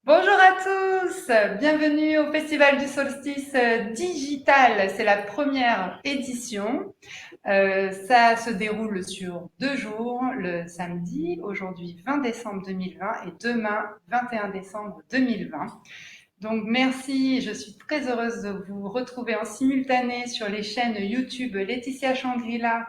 Bonjour à tous, bienvenue au Festival du Solstice Digital. C'est la première édition. Ça se déroule sur 2 jours, le samedi, aujourd'hui 20 décembre 2020 et demain 21 décembre 2020. Donc merci, je suis très heureuse de vous retrouver en simultané sur les chaînes YouTube Laetitia Shangri-La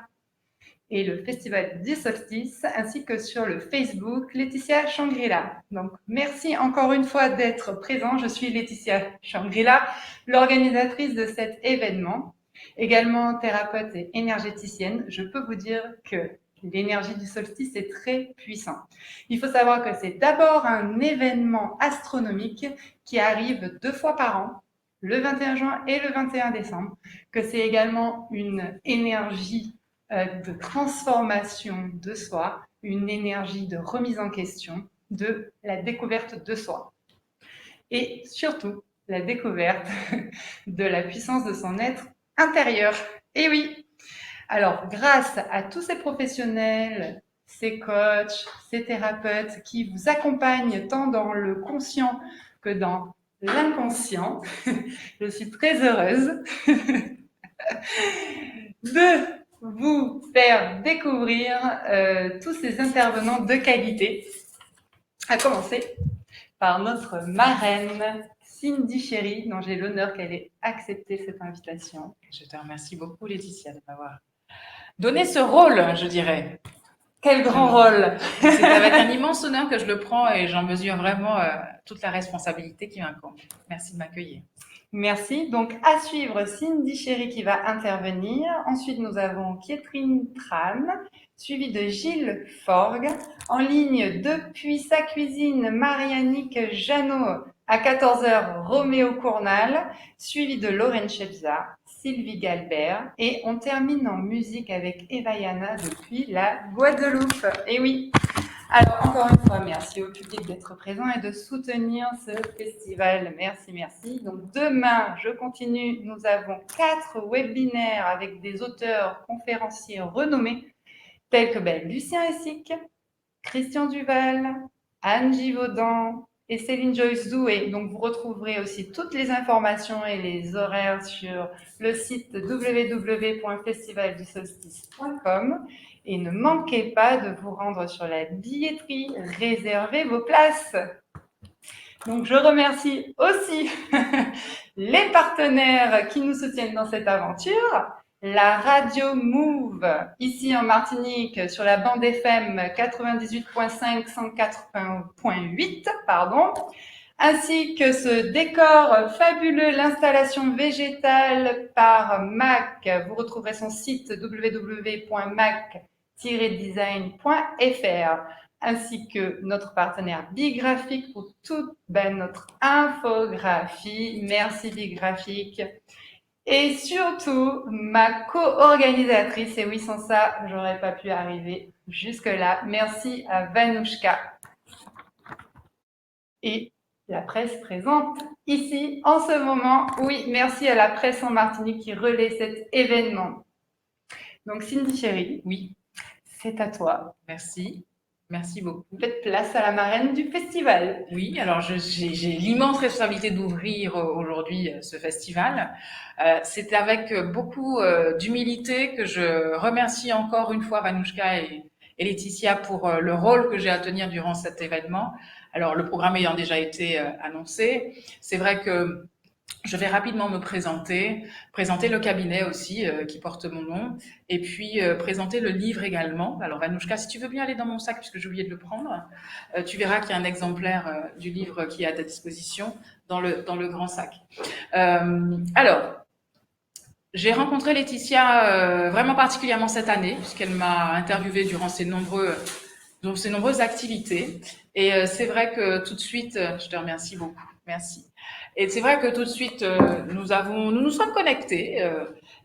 et le Festival du Solstice, ainsi que sur le Facebook Laetitia Shangri-La. Donc, merci encore une fois d'être présent. Je suis Laetitia Shangri-La, l'organisatrice de cet événement. Également thérapeute et énergéticienne, je peux vous dire que l'énergie du solstice est très puissant. Il faut savoir que c'est d'abord un événement astronomique qui arrive 2 fois par an, le 21 juin et le 21 décembre, que c'est également une énergie de transformation de soi, une énergie de remise en question, de la découverte de soi. Et surtout, la découverte de la puissance de son être intérieur. Et oui, alors grâce à tous ces professionnels, ces coachs, ces thérapeutes qui vous accompagnent tant dans le conscient que dans l'inconscient, je suis très heureuse de vous faire découvrir tous ces intervenants de qualité, à commencer par notre marraine, Cindy Chéri, dont j'ai l'honneur qu'elle ait accepté cette invitation. Je te remercie beaucoup, Laetitia, de m'avoir donné ce rôle, je dirais. Quel grand rôle! C'est avec un immense honneur que je le prends et j'en mesure vraiment toute la responsabilité qui m'incombe. Merci de m'accueillir. Merci. Donc, à suivre, Cindy Chéri qui va intervenir. Ensuite, nous avons Catherine Tran, suivie de Gilles Forgue. En ligne depuis sa cuisine, Marianique Jeannot. À 14h, Roméo Cournal, suivi de Lorraine Chebza, Sylvie Galbert. Et on termine en musique avec Eva Yana depuis la Guadeloupe. Et oui, alors, encore une fois, merci au public d'être présent et de soutenir ce festival. Merci, merci. Donc, demain, je continue. Nous avons 4 webinaires avec des auteurs conférenciers renommés tels que Lucien Essic, Christian Duval, Anne Givaudan et Céline Joyce Doué. Donc, vous retrouverez aussi toutes les informations et les horaires sur le site www.festivaldusolstice.com. Et ne manquez pas de vous rendre sur la billetterie, réservez vos places. Donc, je remercie aussi les partenaires qui nous soutiennent dans cette aventure. La radio Move, ici en Martinique, sur la bande FM 98.5, 180.8, pardon, ainsi que ce décor fabuleux, l'installation végétale par MAC. Vous retrouverez son site www.mac-design.fr, ainsi que notre partenaire Bigraphique pour toute notre infographie. Merci Bigraphique. Et surtout, ma co-organisatrice, et oui, sans ça, j'aurais pas pu arriver jusque-là. Merci à Vanouchka. Et la presse présente ici, en ce moment. Oui, merci à la presse en Martinique qui relaie cet événement. Donc, Cindy Chéri, oui, c'est à toi. Merci. Merci beaucoup. Faites place à la marraine du festival. Oui, alors j'ai l'immense responsabilité d'ouvrir aujourd'hui ce festival. C'est avec beaucoup d'humilité que je remercie encore une fois Vanouchka et Laetitia pour le rôle que j'ai à tenir durant cet événement. Alors le programme ayant déjà été annoncé, c'est vrai que je vais rapidement me présenter le cabinet aussi qui porte mon nom, et puis présenter le livre également. Alors Vanouchka, si tu veux bien aller dans mon sac, puisque j'ai oublié de le prendre, tu verras qu'il y a un exemplaire du livre qui est à ta disposition dans le grand sac. Alors, j'ai rencontré Laetitia vraiment particulièrement cette année, puisqu'elle m'a interviewée durant ses nombreuses activités. Et c'est vrai que tout de suite, je te remercie beaucoup. Merci. Et c'est vrai que tout de suite, nous nous sommes connectés.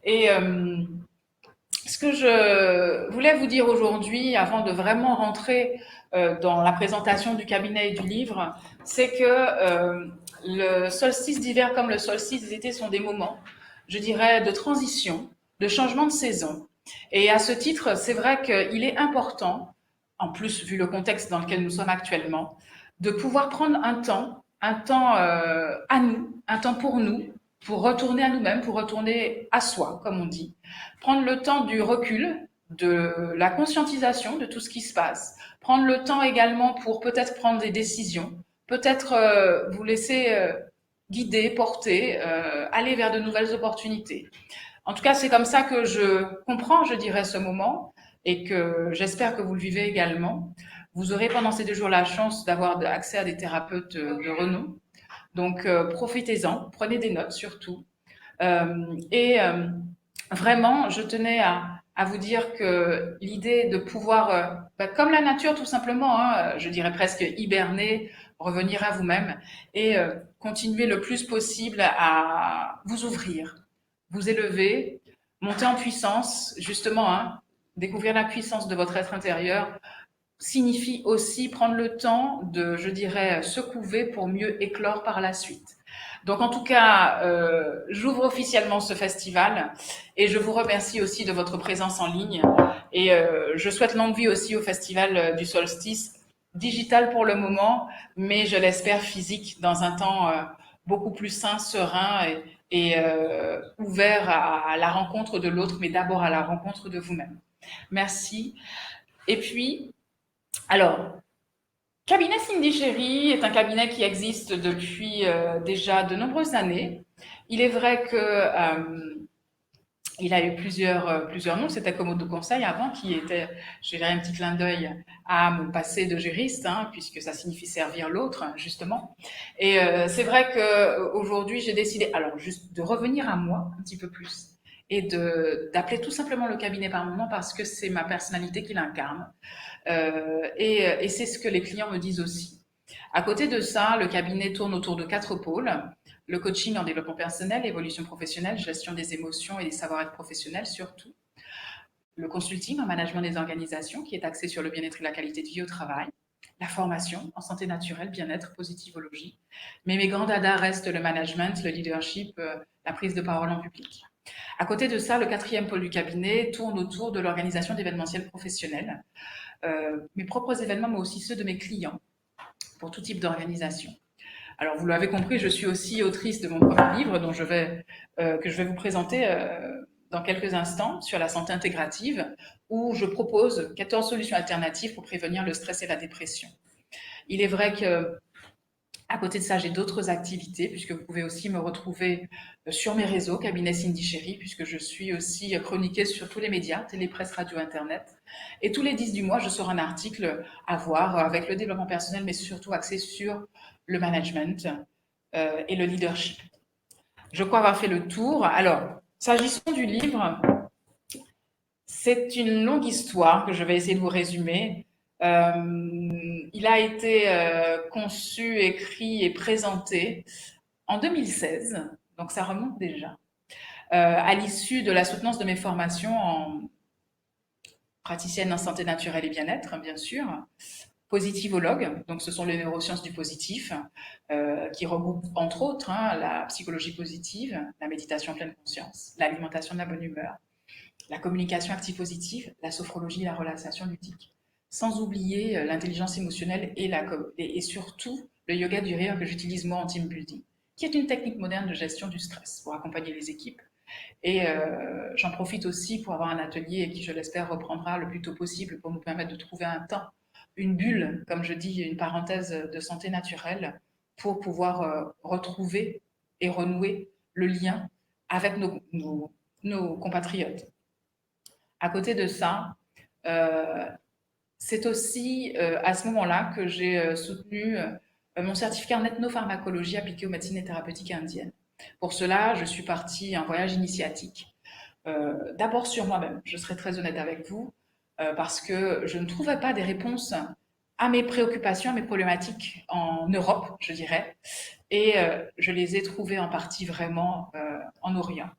Ce que je voulais vous dire aujourd'hui, avant de vraiment rentrer dans la présentation du cabinet et du livre, c'est que le solstice d'hiver comme le solstice d'été sont des moments, je dirais, de transition, de changement de saison. Et à ce titre, c'est vrai qu'il est important, en plus vu le contexte dans lequel nous sommes actuellement, de pouvoir prendre un temps un temps à nous, un temps pour nous, pour retourner à nous-mêmes, pour retourner à soi, comme on dit. Prendre le temps du recul, de la conscientisation de tout ce qui se passe. Prendre le temps également pour peut-être prendre des décisions, peut-être vous laisser guider, porter, aller vers de nouvelles opportunités. En tout cas, c'est comme ça que je comprends, je dirais, ce moment et que j'espère que vous le vivez également. Vous aurez pendant ces 2 jours la chance d'avoir accès à des thérapeutes de renom. Donc, profitez-en, prenez des notes surtout. Et vraiment, je tenais à vous dire que l'idée de pouvoir, comme la nature tout simplement, hein, je dirais presque hiberner, revenir à vous-même et continuer le plus possible à vous ouvrir, vous élever, monter en puissance, justement, hein, découvrir la puissance de votre être intérieur signifie aussi prendre le temps de, je dirais, se couver pour mieux éclore par la suite. Donc en tout cas, j'ouvre officiellement ce festival et je vous remercie aussi de votre présence en ligne et je souhaite longue vie aussi au festival du solstice, digital pour le moment, mais je l'espère physique dans un temps beaucoup plus sain, serein et ouvert à la rencontre de l'autre, mais d'abord à la rencontre de vous-même. Merci. Et puis, alors, cabinet Cindy Chéri est un cabinet qui existe depuis déjà de nombreuses années. Il est vrai que il a eu plusieurs noms. C'était Commodo Conseil avant, qui était, je dirais, un petit clin d'œil à mon passé de juriste, hein, puisque ça signifie servir l'autre, justement. Et c'est vrai qu'aujourd'hui, j'ai décidé, alors juste de revenir à moi un petit peu plus et d'appeler tout simplement le cabinet par mon nom parce que c'est ma personnalité qui l'incarne. Et c'est ce que les clients me disent aussi. À côté de ça, le cabinet tourne autour de 4 pôles. Le coaching en développement personnel, évolution professionnelle, gestion des émotions et des savoir-être professionnels surtout. Le consulting en management des organisations qui est axé sur le bien-être et la qualité de vie au travail. La formation en santé naturelle, bien-être, positivologie. Mais mes grands dadas restent le management, le leadership, la prise de parole en public. À côté de ça, le 4e pôle du cabinet tourne autour de l'organisation d'événementiels professionnels. Mes propres événements, mais aussi ceux de mes clients, pour tout type d'organisation. Alors, vous l'avez compris, je suis aussi autrice de mon premier livre que je vais vous présenter dans quelques instants sur la santé intégrative, où je propose 14 solutions alternatives pour prévenir le stress et la dépression. Il est vrai que à côté de ça, j'ai d'autres activités, puisque vous pouvez aussi me retrouver sur mes réseaux, cabinet Cindy Chéri, puisque je suis aussi chroniqueuse sur tous les médias, télé, presse, radio, internet. Et tous les 10 du mois, je sors un article à voir avec le développement personnel, mais surtout axé sur le management et le leadership. Je crois avoir fait le tour. Alors, s'agissant du livre, c'est une longue histoire que je vais essayer de vous résumer. Il a été conçu, écrit et présenté en 2016, donc ça remonte déjà, à l'issue de la soutenance de mes formations en praticienne en santé naturelle et bien-être, bien sûr, positivologue, donc ce sont les neurosciences du positif, qui regroupent entre autres la psychologie positive, la méditation pleine conscience, l'alimentation de la bonne humeur, la communication active-positive, la sophrologie et la relaxation ludique. Sans oublier l'intelligence émotionnelle et surtout le yoga du rire que j'utilise moi en team building, qui est une technique moderne de gestion du stress pour accompagner les équipes. Et j'en profite aussi pour avoir un atelier qui, je l'espère, reprendra le plus tôt possible pour nous permettre de trouver un temps, une bulle, comme je dis, une parenthèse de santé naturelle pour pouvoir retrouver et renouer le lien avec nos compatriotes. À côté de ça, c'est aussi à ce moment-là que j'ai soutenu mon certificat en ethnopharmacologie appliquée aux médecines et thérapeutiques indiennes. Pour cela, je suis partie en voyage initiatique. D'abord sur moi-même, je serai très honnête avec vous, parce que je ne trouvais pas des réponses à mes préoccupations, à mes problématiques en Europe, je dirais, et je les ai trouvées en partie vraiment en Orient.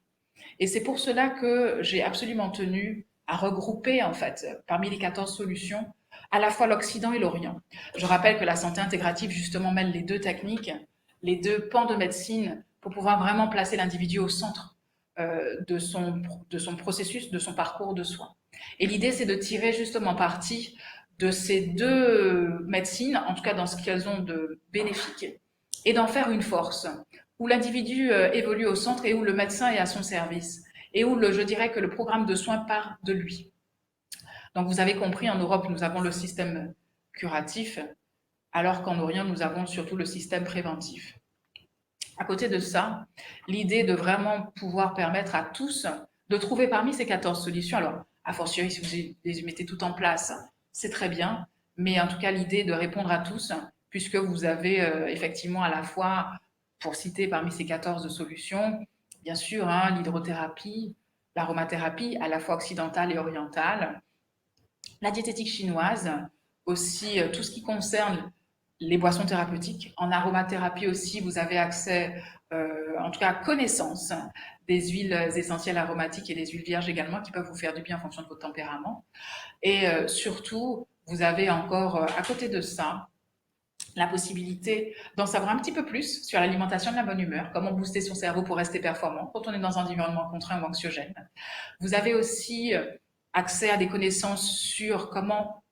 Et c'est pour cela que j'ai absolument tenu à regrouper, en fait, parmi les 14 solutions, à la fois l'Occident et l'Orient. Je rappelle que la santé intégrative, justement, mêle les 2 techniques, les 2 pans de médecine, pour pouvoir vraiment placer l'individu au centre de son processus, de son parcours de soins. Et l'idée, c'est de tirer justement parti de ces 2 médecines, en tout cas dans ce qu'elles ont de bénéfique, et d'en faire une force, où l'individu évolue au centre et où le médecin est à son service, et où je dirais que le programme de soins part de lui. Donc vous avez compris, en Europe, nous avons le système curatif, alors qu'en Orient, nous avons surtout le système préventif. À côté de ça, l'idée de vraiment pouvoir permettre à tous de trouver parmi ces 14 solutions, alors, a fortiori, si vous les mettez toutes en place, c'est très bien, mais en tout cas, l'idée de répondre à tous, puisque vous avez effectivement à la fois, pour citer parmi ces 14 solutions, bien sûr, hein, l'hydrothérapie, l'aromathérapie, à la fois occidentale et orientale, la diététique chinoise, aussi tout ce qui concerne les boissons thérapeutiques. En aromathérapie aussi, vous avez accès, en tout cas connaissance, des huiles essentielles aromatiques et des huiles vierges également qui peuvent vous faire du bien en fonction de votre tempérament. Et surtout, vous avez encore, à côté de ça, la possibilité d'en savoir un petit peu plus sur l'alimentation de la bonne humeur, comment booster son cerveau pour rester performant quand on est dans un environnement contraint ou anxiogène. Vous avez aussi accès à des connaissances sur comment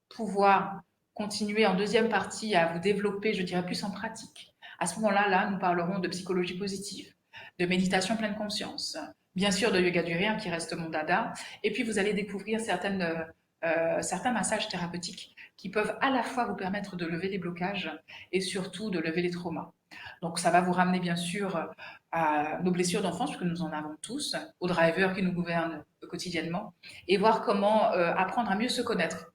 pouvoir continuer en deuxième partie à vous développer, je dirais plus en pratique. À ce moment-là, nous parlerons de psychologie positive, de méditation pleine conscience, bien sûr de yoga du rien qui reste mon dada, et puis vous allez découvrir certains massages thérapeutiques qui peuvent à la fois vous permettre de lever les blocages et surtout de lever les traumas. Donc ça va vous ramener bien sûr à nos blessures d'enfance, puisque nous en avons tous, aux drivers qui nous gouvernent quotidiennement, et voir comment apprendre à mieux se connaître,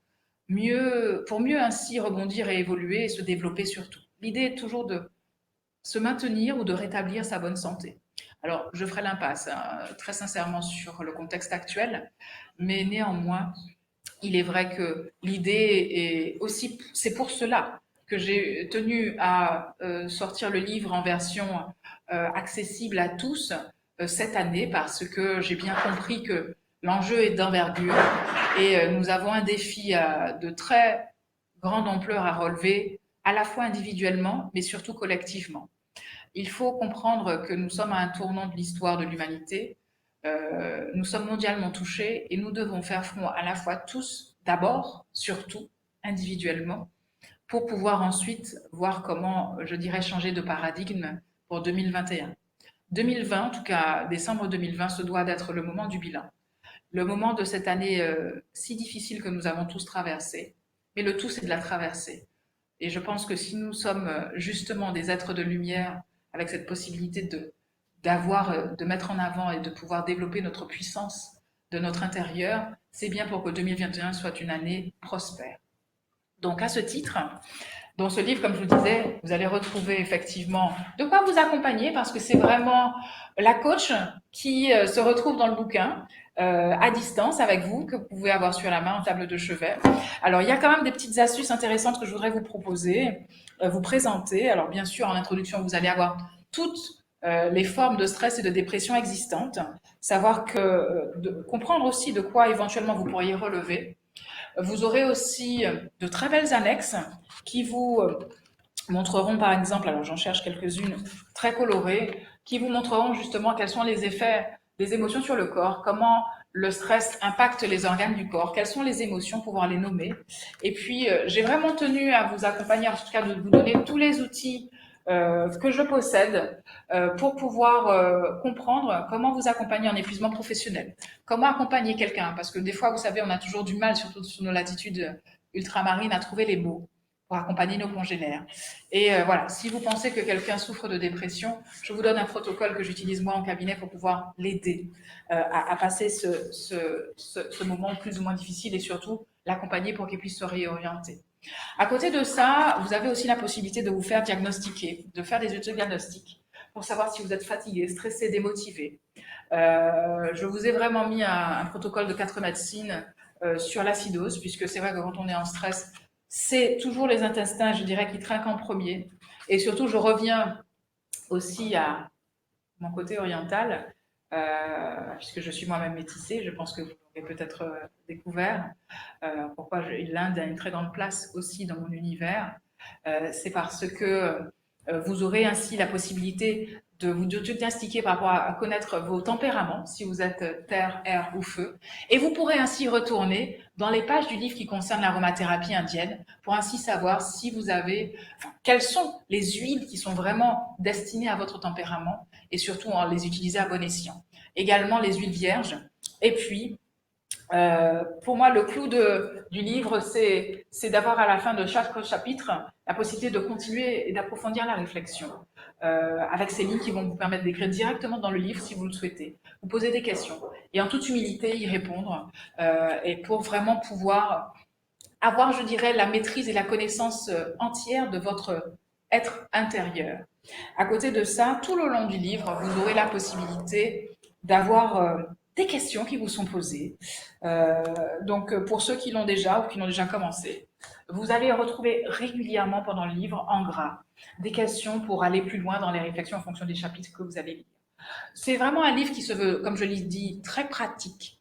pour mieux ainsi rebondir et évoluer et se développer surtout. L'idée est toujours de se maintenir ou de rétablir sa bonne santé. Alors, je ferai l'impasse, hein, très sincèrement, sur le contexte actuel, mais néanmoins, il est vrai que l'idée est aussi, c'est pour cela que j'ai tenu à sortir le livre en version accessible à tous cette année, parce que j'ai bien compris que l'enjeu est d'envergure et nous avons un défi de très grande ampleur à relever, à la fois individuellement, mais surtout collectivement. Il faut comprendre que nous sommes à un tournant de l'histoire de l'humanité. Nous sommes mondialement touchés et nous devons faire front à la fois tous, d'abord, surtout, individuellement, pour pouvoir ensuite voir comment, je dirais, changer de paradigme pour 2021. 2020, en tout cas décembre 2020, se doit d'être le moment du bilan, le moment de cette année si difficile que nous avons tous traversée. Mais le tout, c'est de la traverser. Et je pense que si nous sommes justement des êtres de lumière, avec cette possibilité de mettre en avant et de pouvoir développer notre puissance de notre intérieur, c'est bien pour que 2021 soit une année prospère. Donc à ce titre, dans ce livre, comme je vous disais, vous allez retrouver effectivement de quoi vous accompagner parce que c'est vraiment la coach qui se retrouve dans le bouquin à distance avec vous, que vous pouvez avoir sur la main en table de chevet. Alors, il y a quand même des petites astuces intéressantes que je voudrais vous proposer, vous présenter. Alors, bien sûr, en introduction, vous allez avoir toutes les formes de stress et de dépression existantes, savoir comprendre aussi de quoi éventuellement vous pourriez relever. Vous aurez aussi de très belles annexes qui vous montreront par exemple, alors j'en cherche quelques-unes très colorées, qui vous montreront justement quels sont les effets des émotions sur le corps, comment le stress impacte les organes du corps, quelles sont les émotions, pouvoir les nommer. Et puis, j'ai vraiment tenu à vous accompagner, en tout cas de vous donner tous les outils que je possède pour pouvoir comprendre comment vous accompagner en épuisement professionnel, comment accompagner quelqu'un, parce que des fois, vous savez, on a toujours du mal, surtout sur nos latitudes ultramarines, à trouver les mots pour accompagner nos congénères. Et voilà, si vous pensez que quelqu'un souffre de dépression, je vous donne un protocole que j'utilise moi en cabinet pour pouvoir l'aider à passer ce moment plus ou moins difficile et surtout l'accompagner pour qu'il puisse se réorienter. À côté de ça, vous avez aussi la possibilité de vous faire diagnostiquer, de faire des autodiagnostics pour savoir si vous êtes fatigué, stressé, démotivé. Je vous ai vraiment mis un protocole de 4 médecines sur l'acidose, puisque c'est vrai que quand on est en stress, c'est toujours les intestins, je dirais, qui trinquent en premier. Et surtout, je reviens aussi à mon côté oriental, puisque je suis moi-même métissée, je pense que vous l'aurez peut-être découvert, pourquoi l'Inde a une très grande place aussi dans mon univers. C'est parce que vous aurez ainsi la possibilité de vous diagnostiquer par rapport à connaître vos tempéraments, si vous êtes terre, air ou feu. Et vous pourrez ainsi retourner dans les pages du livre qui concerne l'aromathérapie indienne pour ainsi savoir si vous avez, enfin, quelles sont les huiles qui sont vraiment destinées à votre tempérament et surtout en les utiliser à bon escient. Également les huiles vierges. Et puis, pour moi, le clou du livre, c'est d'avoir à la fin de chaque chapitre la possibilité de continuer et d'approfondir la réflexion avec ces lignes qui vont vous permettre d'écrire directement dans le livre si vous le souhaitez. Vous posez des questions et en toute humilité y répondre et pour vraiment pouvoir avoir, je dirais, la maîtrise et la connaissance entière de votre être intérieur. À côté de ça, tout le long du livre, vous aurez la possibilité d'avoir des questions qui vous sont posées. Donc, pour ceux qui l'ont déjà ou qui l'ont déjà commencé, vous allez retrouver régulièrement pendant le livre, en gras, des questions pour aller plus loin dans les réflexions en fonction des chapitres que vous allez lire. C'est vraiment un livre qui se veut, comme je l'ai dit, très pratique,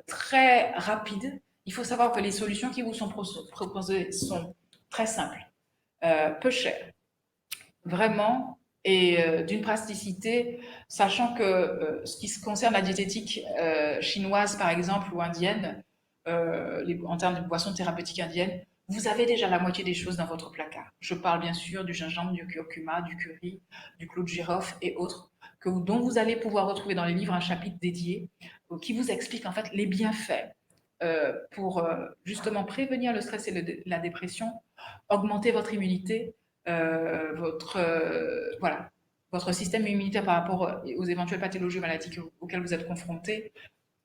très rapide. Il faut savoir que les solutions qui vous sont proposées sont très simples, peu chères, vraiment, et d'une praticité, sachant que ce qui se concerne la diététique chinoise, par exemple, ou indienne, en termes de boissons thérapeutiques indiennes, vous avez déjà la moitié des choses dans votre placard. Je parle bien sûr du gingembre, du curcuma, du curry, du clou de girofle et autres, dont vous allez pouvoir retrouver dans les livres un chapitre dédié qui vous explique en fait les bienfaits pour justement prévenir le stress et la dépression, augmenter votre immunité, voilà, votre système immunitaire par rapport aux éventuelles pathologies ou maladies auxquelles vous êtes confrontés,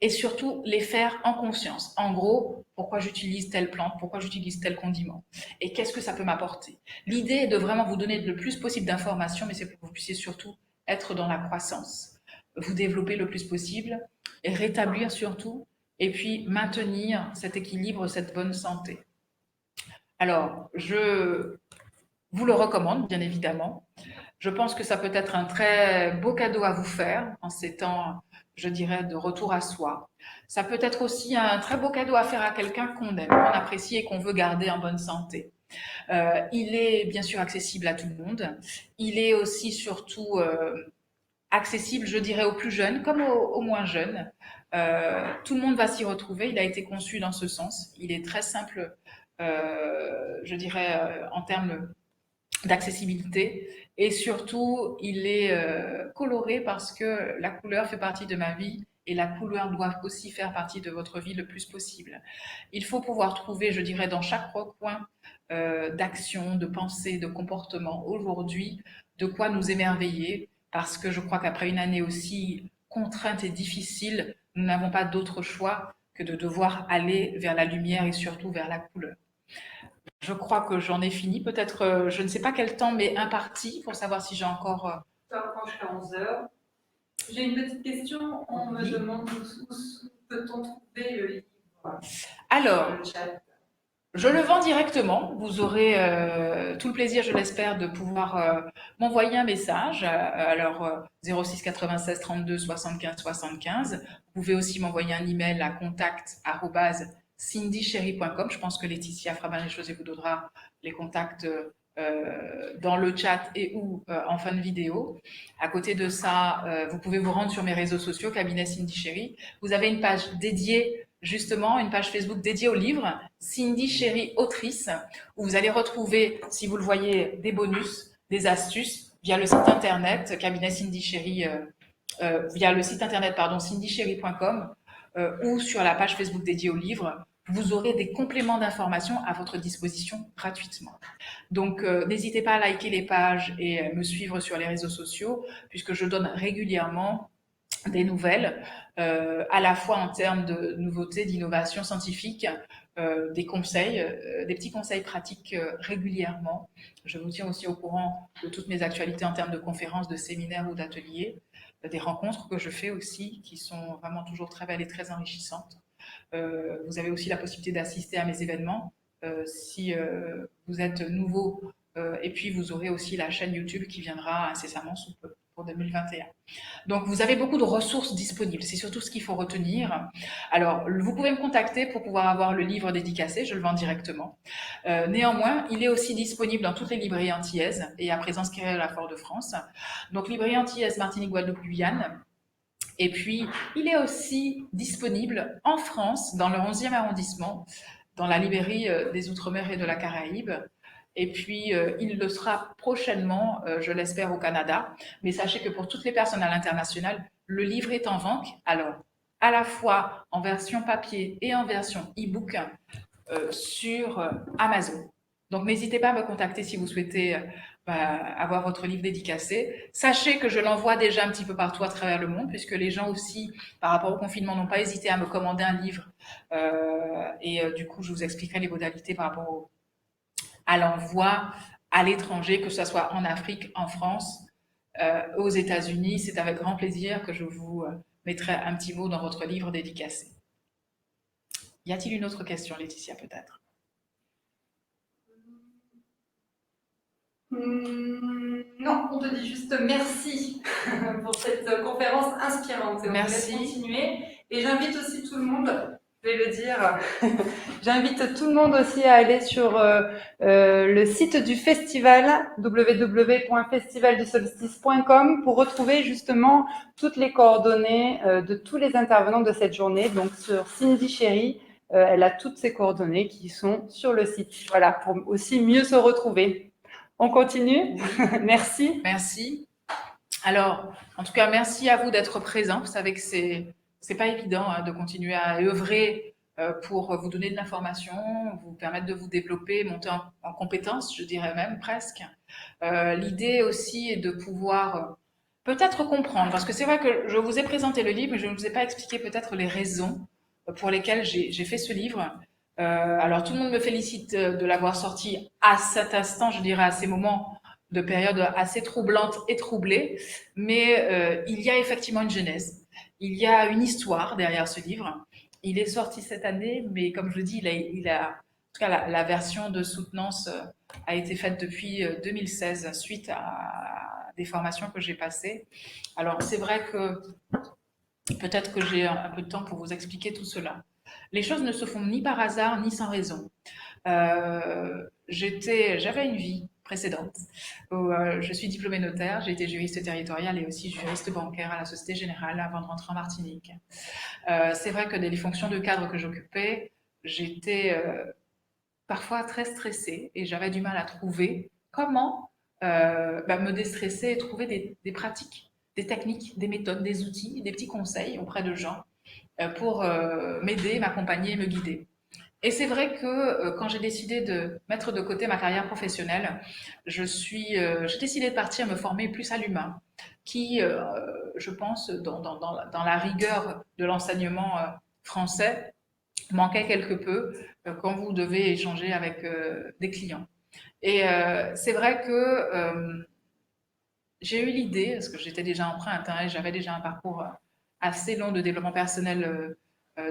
et surtout les faire en conscience. En gros, pourquoi j'utilise telle plante, pourquoi j'utilise tel condiment, et qu'est-ce que ça peut m'apporter. L'idée est de vraiment vous donner le plus possible d'informations, mais c'est pour que vous puissiez surtout être dans la croissance, vous développer le plus possible, et rétablir surtout, et puis maintenir cet équilibre, cette bonne santé. Alors, je vous le recommande, bien évidemment. Je pense que ça peut être un très beau cadeau à vous faire en ces temps, je dirais, de retour à soi. Ça peut être aussi un très beau cadeau à faire à quelqu'un qu'on aime, qu'on apprécie et qu'on veut garder en bonne santé. Il est bien sûr accessible à tout le monde. Il est aussi surtout accessible, je dirais, aux plus jeunes comme aux moins jeunes. Tout le monde va s'y retrouver. Il a été conçu dans ce sens. Il est très simple, je dirais, en termes d'accessibilité et surtout il est coloré parce que la couleur fait partie de ma vie et la couleur doit aussi faire partie de votre vie le plus possible. Il faut pouvoir trouver, je dirais, dans chaque recoin d'action, de pensée, de comportement aujourd'hui, de quoi nous émerveiller parce que je crois qu'après une année aussi contrainte et difficile, nous n'avons pas d'autre choix que de devoir aller vers la lumière et surtout vers la couleur. Je crois que j'en ai fini. Peut-être, je ne sais pas quel temps m'est imparti pour savoir si j'ai encore. Ça approche à 11 heures. J'ai une petite question. On me demande où peut-on trouver le livre Alors, sur le chat. Je le vends directement. Vous aurez tout le plaisir, je l'espère, de pouvoir m'envoyer un message. Alors, 06 96 32 75 75. Vous pouvez aussi m'envoyer un email à contact@cindychérie.com. Je pense que Laetitia fera bien les choses et vous donnera les contacts dans le chat et ou en fin de vidéo. À côté de ça, vous pouvez vous rendre sur mes réseaux sociaux, cabinet Cindy Chérie. Vous avez une page dédiée, justement, une page Facebook dédiée au livre, Cindy Chérie Autrice, où vous allez retrouver, si vous le voyez, des bonus, des astuces via le site internet, cabinet Cindy Chérie, via le site internet, pardon, cindychérie.com, ou sur la page Facebook dédiée au livre. Vous aurez des compléments d'informations à votre disposition gratuitement. Donc, n'hésitez pas à liker les pages et me suivre sur les réseaux sociaux, puisque je donne régulièrement des nouvelles, à la fois en termes de nouveautés, d'innovation scientifique, des conseils, des petits conseils pratiques régulièrement. Je vous tiens aussi au courant de toutes mes actualités en termes de conférences, de séminaires ou d'ateliers, des rencontres que je fais aussi, qui sont vraiment toujours très belles et très enrichissantes. Vous avez aussi la possibilité d'assister à mes événements si vous êtes nouveau, et puis vous aurez aussi la chaîne YouTube qui viendra incessamment sous peu pour 2021. Donc, vous avez beaucoup de ressources disponibles. C'est surtout ce qu'il faut retenir. Alors, vous pouvez me contacter pour pouvoir avoir le livre dédicacé. Je le vends directement. Néanmoins, il est aussi disponible dans toutes les librairies antillaises et à présence créée à la Fort-de-France. Donc, librairie antillaise, Martinique, Guadeloupe, Guyane. Et puis, il est aussi disponible en France, dans le 11e arrondissement, dans la librairie des Outre-mer et de la Caraïbe. Et puis, il le sera prochainement, je l'espère, au Canada. Mais sachez que pour toutes les personnes à l'international, le livre est en vente. Alors, à la fois en version papier et en version e-book sur Amazon. Donc, n'hésitez pas à me contacter si vous souhaitez avoir votre livre dédicacé. Sachez que je l'envoie déjà un petit peu partout à travers le monde, puisque les gens aussi, par rapport au confinement, n'ont pas hésité à me commander un livre. Du coup, je vous expliquerai les modalités par rapport à l'envoi à l'étranger, que ce soit en Afrique, en France, aux États-Unis. C'est avec grand plaisir que je vous mettrai un petit mot dans votre livre dédicacé. Y a-t-il une autre question, Laetitia, peut-être? Non, on te dit juste merci pour cette conférence inspirante. Et on te laisse continuer. Et j'invite aussi tout le monde, je vais le dire, j'invite tout le monde aussi à aller sur le site du festival, www.festivaldusolstice.com, pour retrouver justement toutes les coordonnées de tous les intervenants de cette journée. Donc sur Cindy Chéry, elle a toutes ses coordonnées qui sont sur le site. Voilà, pour aussi mieux se retrouver. On continue. Merci. Merci. Alors, en tout cas, merci à vous d'être présents. Vous savez que c'est pas évident de continuer à œuvrer pour vous donner de l'information, vous permettre de vous développer, monter en compétences, je dirais même presque. L'idée aussi est de pouvoir peut-être comprendre, parce que c'est vrai que je vous ai présenté le livre, mais je ne vous ai pas expliqué peut-être les raisons pour lesquelles j'ai fait ce livre. Alors tout le monde me félicite de l'avoir sorti à cet instant, je dirais à ces moments de période assez troublante et troublée, mais il y a effectivement une genèse, il y a une histoire derrière ce livre. Il est sorti cette année, mais comme je le dis, en tout cas la version de soutenance a été faite depuis 2016 suite à des formations que j'ai passées. Alors c'est vrai que peut-être que j'ai un peu de temps pour vous expliquer tout cela. Les choses ne se font ni par hasard ni sans raison. J'avais une vie précédente où je suis diplômée notaire, j'ai été juriste territorial et aussi juriste bancaire à la Société Générale avant de rentrer en Martinique. C'est vrai que dans les fonctions de cadre que j'occupais, j'étais parfois très stressée et j'avais du mal à trouver comment me déstresser et trouver des pratiques, des techniques, des méthodes, des outils, des petits conseils auprès de gens pour m'aider, m'accompagner, me guider. Et c'est vrai que quand j'ai décidé de mettre de côté ma carrière professionnelle, j'ai décidé de partir me former plus à l'humain, qui, je pense, dans la rigueur de l'enseignement français, manquait quelque peu quand vous devez échanger avec des clients. Et c'est vrai que j'ai eu l'idée, parce que j'étais déjà empreinte et j'avais déjà un parcours assez long de développement personnel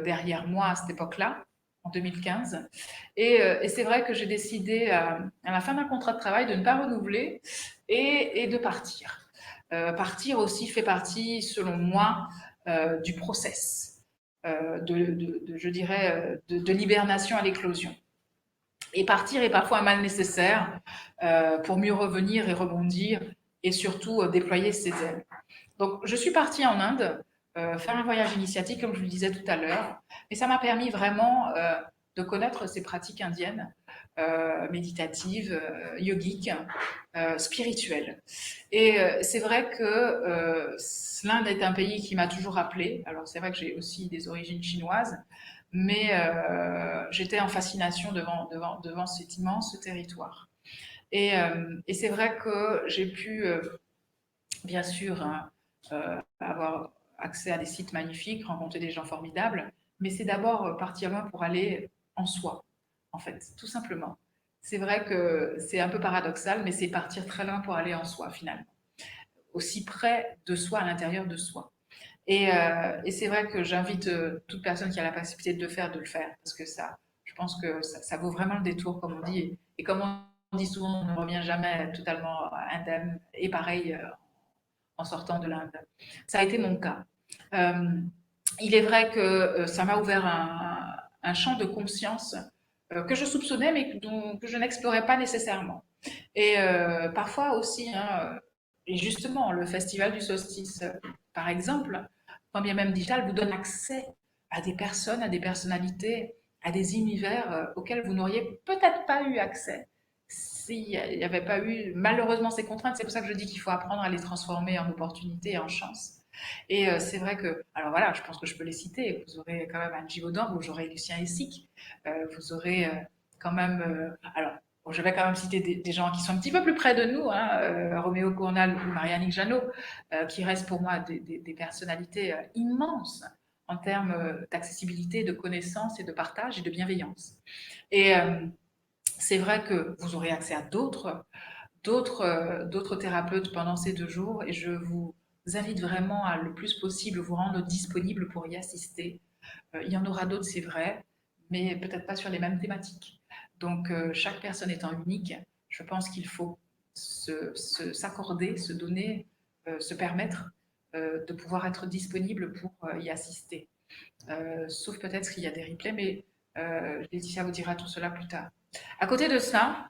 derrière moi à cette époque-là, en 2015. Et c'est vrai que j'ai décidé à la fin d'un contrat de travail de ne pas renouveler et de partir. Partir aussi fait partie, selon moi, du process, je dirais, de l'hibernation à l'éclosion. Et partir est parfois un mal nécessaire pour mieux revenir et rebondir et surtout déployer ses ailes. Donc, je suis partie en Inde faire un voyage initiatique, comme je vous le disais tout à l'heure, et ça m'a permis vraiment de connaître ces pratiques indiennes, méditatives, yogiques, spirituelles. Et c'est vrai que l'Inde est un pays qui m'a toujours appelée. Alors, c'est vrai que j'ai aussi des origines chinoises, mais j'étais en fascination devant cet immense territoire. Et c'est vrai que j'ai pu, bien sûr, hein, avoir accès à des sites magnifiques, rencontrer des gens formidables, mais c'est d'abord partir loin pour aller en soi, en fait, tout simplement. C'est vrai que c'est un peu paradoxal, mais c'est partir très loin pour aller en soi, finalement. Aussi près de soi, à l'intérieur de soi. Et c'est vrai que j'invite toute personne qui a la possibilité de le faire, parce que ça, je pense que ça vaut vraiment le détour, comme on dit. Et comme on dit souvent, on ne revient jamais totalement indemne. Et pareil, en sortant de l'Inde. Ça a été mon cas. Euh, il est vrai que ça m'a ouvert un champ de conscience que je soupçonnais, mais que je n'explorais pas nécessairement. Et parfois aussi, hein, et justement, le festival du solstice, par exemple, quand bien même digital, vous donne accès à des personnes, à des personnalités, à des univers auxquels vous n'auriez peut-être pas eu accès s'il n'y avait pas eu malheureusement ces contraintes. C'est pour ça que je dis qu'il faut apprendre à les transformer en opportunités et en chances. Et c'est vrai que, alors voilà, je pense que je peux les citer. Vous aurez quand même Anne Givaudan, vous aurez Lucien Essic, vous aurez quand même, alors bon, je vais quand même citer des gens qui sont un petit peu plus près de nous, hein, Roméo Cournal ou Marianne Jeannot, qui restent pour moi des personnalités immenses en termes d'accessibilité, de connaissances et de partage et de bienveillance. Et c'est vrai que vous aurez accès à d'autres thérapeutes pendant ces 2 jours et je vous invite vraiment à le plus possible vous rendre disponible pour y assister. Il y en aura d'autres, c'est vrai, mais peut-être pas sur les mêmes thématiques. Donc, chaque personne étant unique, je pense qu'il faut s'accorder, se donner, se permettre de pouvoir être disponible pour y assister. Sauf peut-être qu'il y a des replays, mais Laetitia vous dira tout cela plus tard. À côté de ça,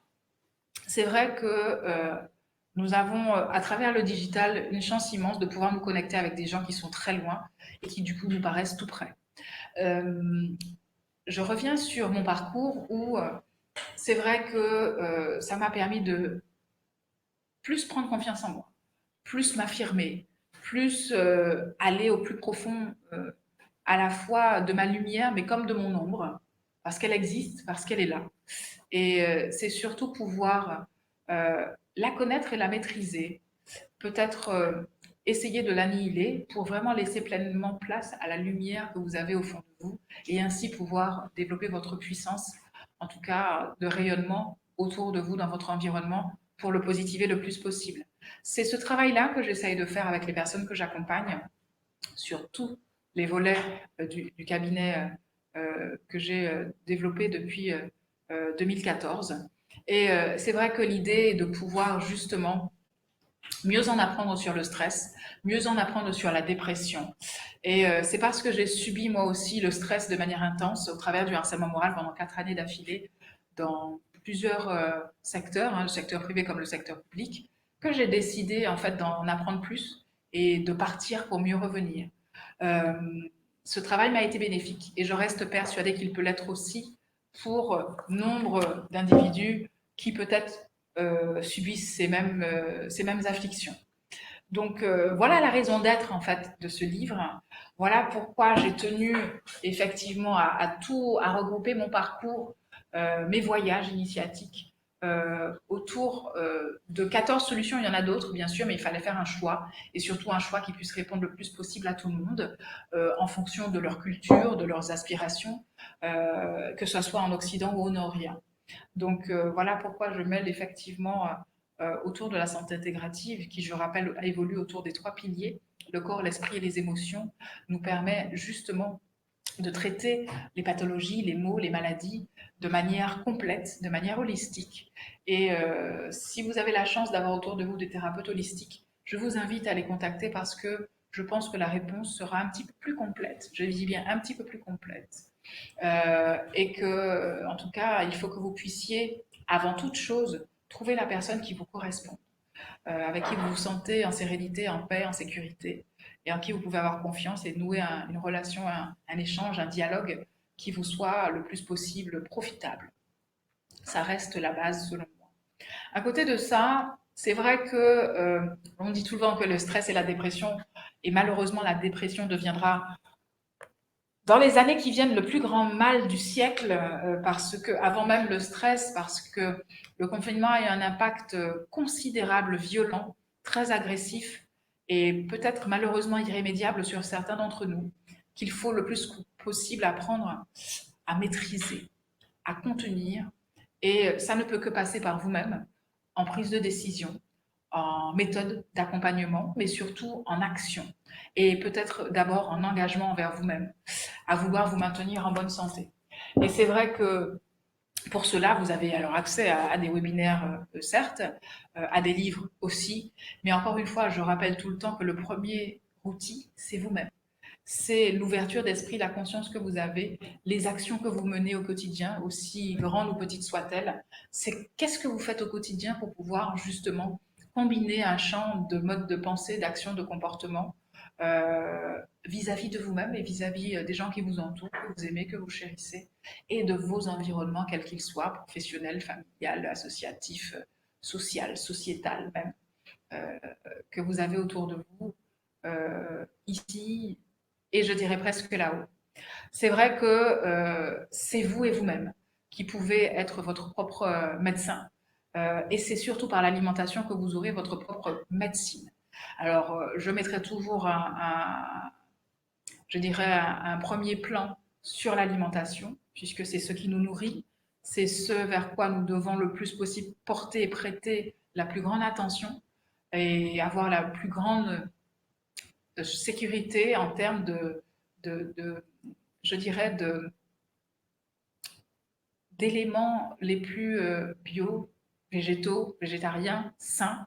c'est vrai que nous avons, à travers le digital, une chance immense de pouvoir nous connecter avec des gens qui sont très loin et qui, du coup, nous paraissent tout près. Euh, je reviens sur mon parcours où c'est vrai que ça m'a permis de plus prendre confiance en moi, plus m'affirmer, plus aller au plus profond à la fois de ma lumière, mais comme de mon ombre, parce qu'elle existe, parce qu'elle est là. Et c'est surtout pouvoir la connaître et la maîtriser, peut-être essayer de l'annihiler pour vraiment laisser pleinement place à la lumière que vous avez au fond de vous et ainsi pouvoir développer votre puissance, en tout cas de rayonnement autour de vous dans votre environnement pour le positiver le plus possible. C'est ce travail-là que j'essaye de faire avec les personnes que j'accompagne sur tous les volets du cabinet que j'ai développé depuis 2014. Et c'est vrai que l'idée est de pouvoir justement mieux en apprendre sur le stress, mieux en apprendre sur la dépression. Et c'est parce que j'ai subi moi aussi le stress de manière intense au travers du harcèlement moral pendant 4 années d'affilée dans plusieurs secteurs, hein, le secteur privé comme le secteur public, que j'ai décidé en fait d'en apprendre plus et de partir pour mieux revenir. Euh, Ce travail m'a été bénéfique et je reste persuadée qu'il peut l'être aussi pour nombre d'individus qui peut-être subissent ces mêmes afflictions. Donc voilà la raison d'être en fait de ce livre. Voilà pourquoi j'ai tenu effectivement à regrouper mon parcours, mes voyages initiatiques autour de 14 solutions. Il y en a d'autres bien sûr, mais il fallait faire un choix et surtout un choix qui puisse répondre le plus possible à tout le monde en fonction de leur culture, de leurs aspirations, que ce soit en Occident ou en Orient. Donc voilà pourquoi je mêle effectivement autour de la santé intégrative, qui je rappelle évolue autour des 3 piliers, le corps, l'esprit et les émotions, nous permet justement de traiter les pathologies, les maux, les maladies de manière complète, de manière holistique. Et si vous avez la chance d'avoir autour de vous des thérapeutes holistiques, je vous invite à les contacter parce que je pense que la réponse sera un petit peu plus complète. Je dis bien un petit peu plus complète. Et que, en tout cas, il faut que vous puissiez, avant toute chose, trouver la personne qui vous correspond, avec qui vous vous sentez en sérénité, en paix, en sécurité, et en qui vous pouvez avoir confiance et nouer une relation, un échange, un dialogue qui vous soit le plus possible profitable. Ça reste la base selon moi. À côté de ça, c'est vrai que on dit souvent que le stress et la dépression, et malheureusement la dépression deviendra dans les années qui viennent le plus grand mal du siècle, parce que, avant même le stress, parce que le confinement a eu un impact considérable, violent, très agressif et peut-être malheureusement irrémédiable sur certains d'entre nous, qu'il faut le plus possible apprendre à maîtriser, à contenir. Et ça ne peut que passer par vous-même, en prise de décision, en méthode d'accompagnement, mais surtout en action. Et peut-être d'abord en engagement envers vous-même, à vouloir vous maintenir en bonne santé. Et c'est vrai que Pour cela, vous avez alors accès à des webinaires, certes, à des livres aussi, mais encore une fois, je rappelle tout le temps que le premier outil, c'est vous-même. C'est l'ouverture d'esprit, la conscience que vous avez, les actions que vous menez au quotidien, aussi grandes ou petites soient-elles. C'est qu'est-ce que vous faites au quotidien pour pouvoir justement combiner un champ de modes de pensée, d'actions, de comportement euh, vis-à-vis de vous-même et vis-à-vis des gens qui vous entourent, que vous aimez, que vous chérissez, et de vos environnements, quels qu'ils soient, professionnels, familial, associatifs, social, sociétal même, euh, que vous avez autour de vous, ici, et je dirais presque là-haut. C'est vrai que c'est vous et vous-même qui pouvez être votre propre médecin. Et c'est surtout par l'alimentation que vous aurez votre propre médecine. Alors, je mettrai toujours je dirais, un premier plan sur l'alimentation, puisque c'est ce qui nous nourrit, c'est ce vers quoi nous devons le plus possible porter et prêter la plus grande attention et avoir la plus grande sécurité en termes de je dirais, d'éléments les plus bio, végétaux, végétariens, sains,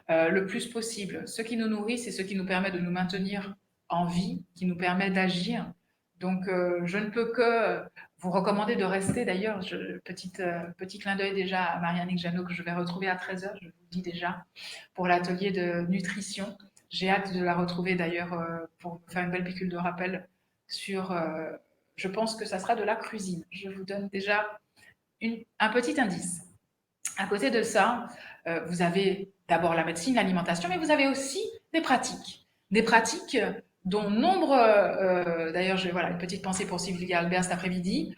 le plus possible. Ce qui nous nourrit, c'est ce qui nous permet de nous maintenir en vie, qui nous permet d'agir. Donc, je ne peux que vous recommander de rester. D'ailleurs, petit clin d'œil déjà à Marianne Janot que je vais retrouver à 13h, je vous le dis déjà, pour l'atelier de nutrition. J'ai hâte de la retrouver d'ailleurs pour faire une belle piqûre de rappel sur, je pense que ça sera de la cuisine. Je vous donne déjà un petit indice. À côté de ça, vous avez d'abord la médecine, l'alimentation, mais vous avez aussi des pratiques. Des pratiques dont nombre, d'ailleurs, voilà, une petite pensée pour Sylvie Albert cet après-midi,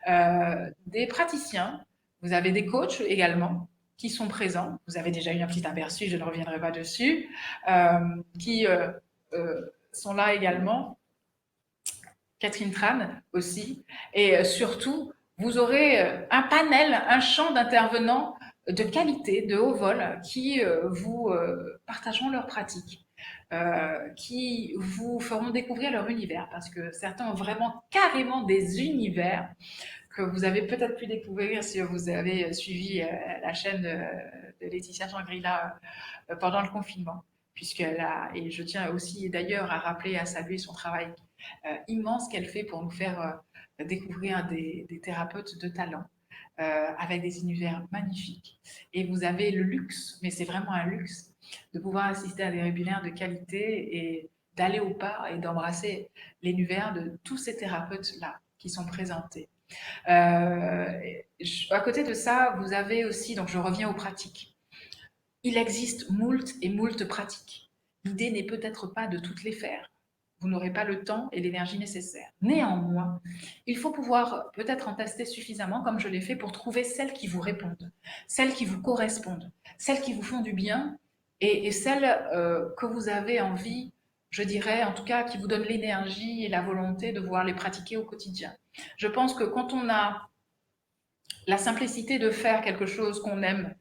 des praticiens, vous avez des coachs également qui sont présents. Vous avez déjà eu un petit aperçu, je ne reviendrai pas dessus, qui sont là également. Catherine Tran aussi. Et surtout, vous aurez un panel, un champ d'intervenants de qualité, de haut vol, qui vous partageront leurs pratiques, qui vous feront découvrir leur univers, parce que certains ont vraiment carrément des univers que vous avez peut-être pu découvrir si vous avez suivi la chaîne de Laetitia Shangri-La pendant le confinement, puisqu'elle a, et je tiens aussi d'ailleurs à rappeler, à saluer son travail immense qu'elle fait pour nous faire découvrir des thérapeutes de talent avec des univers magnifiques. Et vous avez le luxe, mais c'est vraiment un luxe, de pouvoir assister à des webinaires de qualité et d'aller au pas et d'embrasser l'univers de tous ces thérapeutes-là qui sont présentés. À côté de ça, vous avez aussi, donc je reviens aux pratiques. Il existe moult et moult pratiques. L'idée n'est peut-être pas de toutes les faire. Vous n'aurez pas le temps et l'énergie nécessaires. Néanmoins, il faut pouvoir peut-être en tester suffisamment, comme je l'ai fait, pour trouver celles qui vous répondent, celles qui vous correspondent, celles qui vous font du bien et celles que vous avez envie, je dirais, en tout cas, qui vous donnent l'énergie et la volonté de pouvoir les pratiquer au quotidien. Je pense que quand on a la simplicité de faire quelque chose qu'on aime,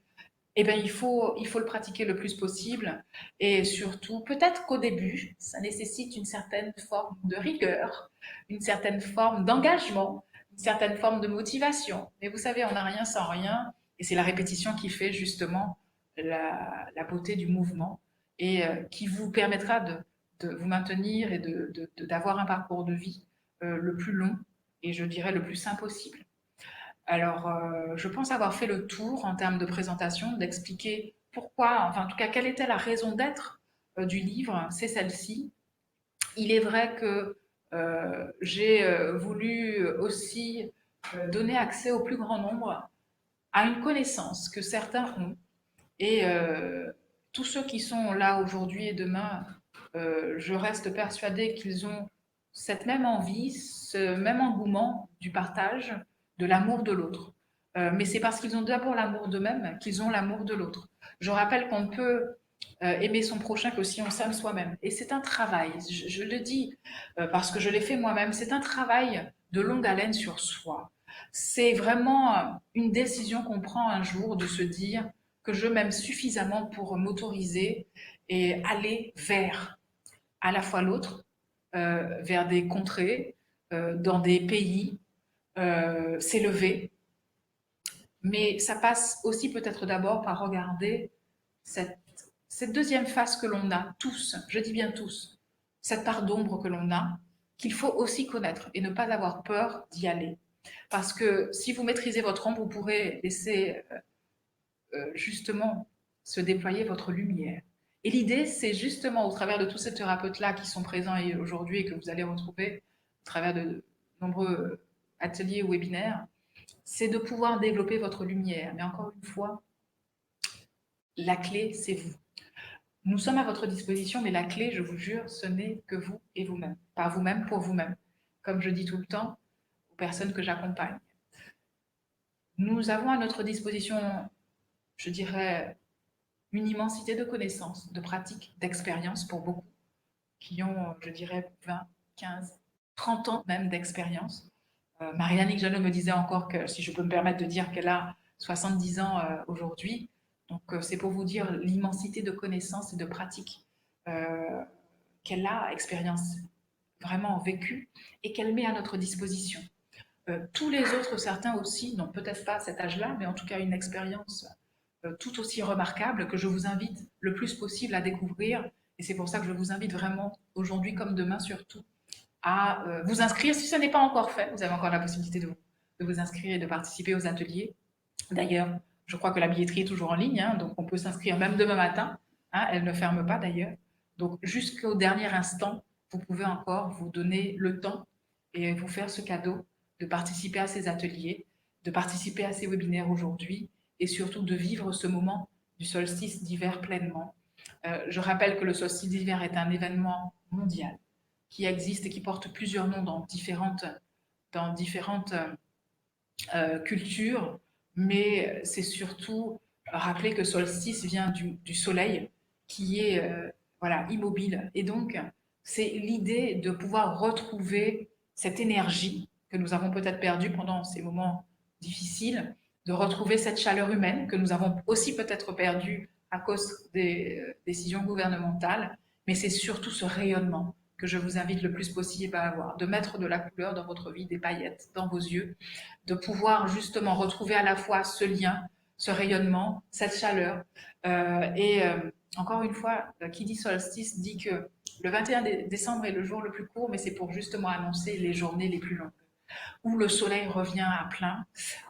eh bien, il faut le pratiquer le plus possible. Et surtout, peut-être qu'au début, ça nécessite une certaine forme de rigueur, une certaine forme d'engagement, une certaine forme de motivation. Mais vous savez, on n'a rien sans rien. Et c'est la répétition qui fait justement la beauté du mouvement et qui vous permettra de vous maintenir et d'avoir un parcours de vie le plus long et je dirais le plus sain possible. Alors, je pense avoir fait le tour en termes de présentation, d'expliquer pourquoi, enfin en tout cas, quelle était la raison d'être du livre, c'est celle-ci. Il est vrai que j'ai voulu aussi donner accès au plus grand nombre à une connaissance que certains ont. Et tous ceux qui sont là aujourd'hui et demain, je reste persuadée qu'ils ont cette même envie, ce même engouement du partage, de l'amour de l'autre. Mais c'est parce qu'ils ont d'abord l'amour d'eux-mêmes qu'ils ont l'amour de l'autre. Je rappelle qu'on ne peut aimer son prochain que si on s'aime soi-même. Et c'est un travail, je le dis parce que je l'ai fait moi-même, c'est un travail de longue haleine sur soi. C'est vraiment une décision qu'on prend un jour de se dire que je m'aime suffisamment pour m'autoriser et aller vers à la fois l'autre, vers des contrées, dans des pays, s'élever Mais ça passe aussi peut-être d'abord par regarder cette, cette deuxième face que l'on a tous, je dis bien tous, cette part d'ombre que l'on a, qu'il faut aussi connaître et ne pas avoir peur d'y aller. Parce que si vous maîtrisez votre ombre, vous pourrez laisser justement se déployer votre lumière. Et l'idée, c'est justement au travers de tous ces thérapeutes-là qui sont présents aujourd'hui et que vous allez retrouver au travers de nombreux ateliers ou webinaires, c'est de pouvoir développer votre lumière. Mais encore une fois, la clé, c'est vous. Nous sommes à votre disposition, mais la clé, je vous jure, ce n'est que vous et vous-même. Pas vous-même, pour vous-même. Comme je dis tout le temps aux personnes que j'accompagne. Nous avons à notre disposition, je dirais, une immensité de connaissances, de pratiques, d'expériences pour beaucoup, qui ont, je dirais, 20, 15, 30 ans même d'expérience. Marianne Jeannot me disait encore que, si je peux me permettre de dire qu'elle a 70 ans aujourd'hui, donc c'est pour vous dire l'immensité de connaissances et de pratiques qu'elle a, expérience vraiment vécue, et qu'elle met à notre disposition. Tous les autres, certains aussi, n'ont peut-être pas cet âge-là, mais en tout cas une expérience tout aussi remarquable que je vous invite le plus possible à découvrir. Et c'est pour ça que je vous invite vraiment, aujourd'hui comme demain surtout, à vous inscrire. Si ce n'est pas encore fait, vous avez encore la possibilité de vous inscrire et de participer aux ateliers. D'ailleurs, je crois que la billetterie est toujours en ligne, hein, donc on peut s'inscrire même demain matin. Hein, elle ne ferme pas d'ailleurs. Donc jusqu'au dernier instant, vous pouvez encore vous donner le temps et vous faire ce cadeau de participer à ces ateliers, de participer à ces webinaires aujourd'hui et surtout de vivre ce moment du solstice d'hiver pleinement. Je rappelle que le solstice d'hiver est un événement mondial qui existe et qui porte plusieurs noms dans différentes cultures, mais c'est surtout rappeler que solstice vient du soleil qui est voilà, immobile. Et donc, c'est l'idée de pouvoir retrouver cette énergie que nous avons peut-être perdue pendant ces moments difficiles, de retrouver cette chaleur humaine que nous avons aussi peut-être perdue à cause des décisions gouvernementales, mais c'est surtout ce rayonnement que je vous invite le plus possible à avoir, de mettre de la couleur dans votre vie, des paillettes dans vos yeux, de pouvoir justement retrouver à la fois ce lien, ce rayonnement, cette chaleur. Encore une fois, qui dit solstice dit que le 21 décembre est le jour le plus court, mais c'est pour justement annoncer les journées les plus longues, où le soleil revient à plein,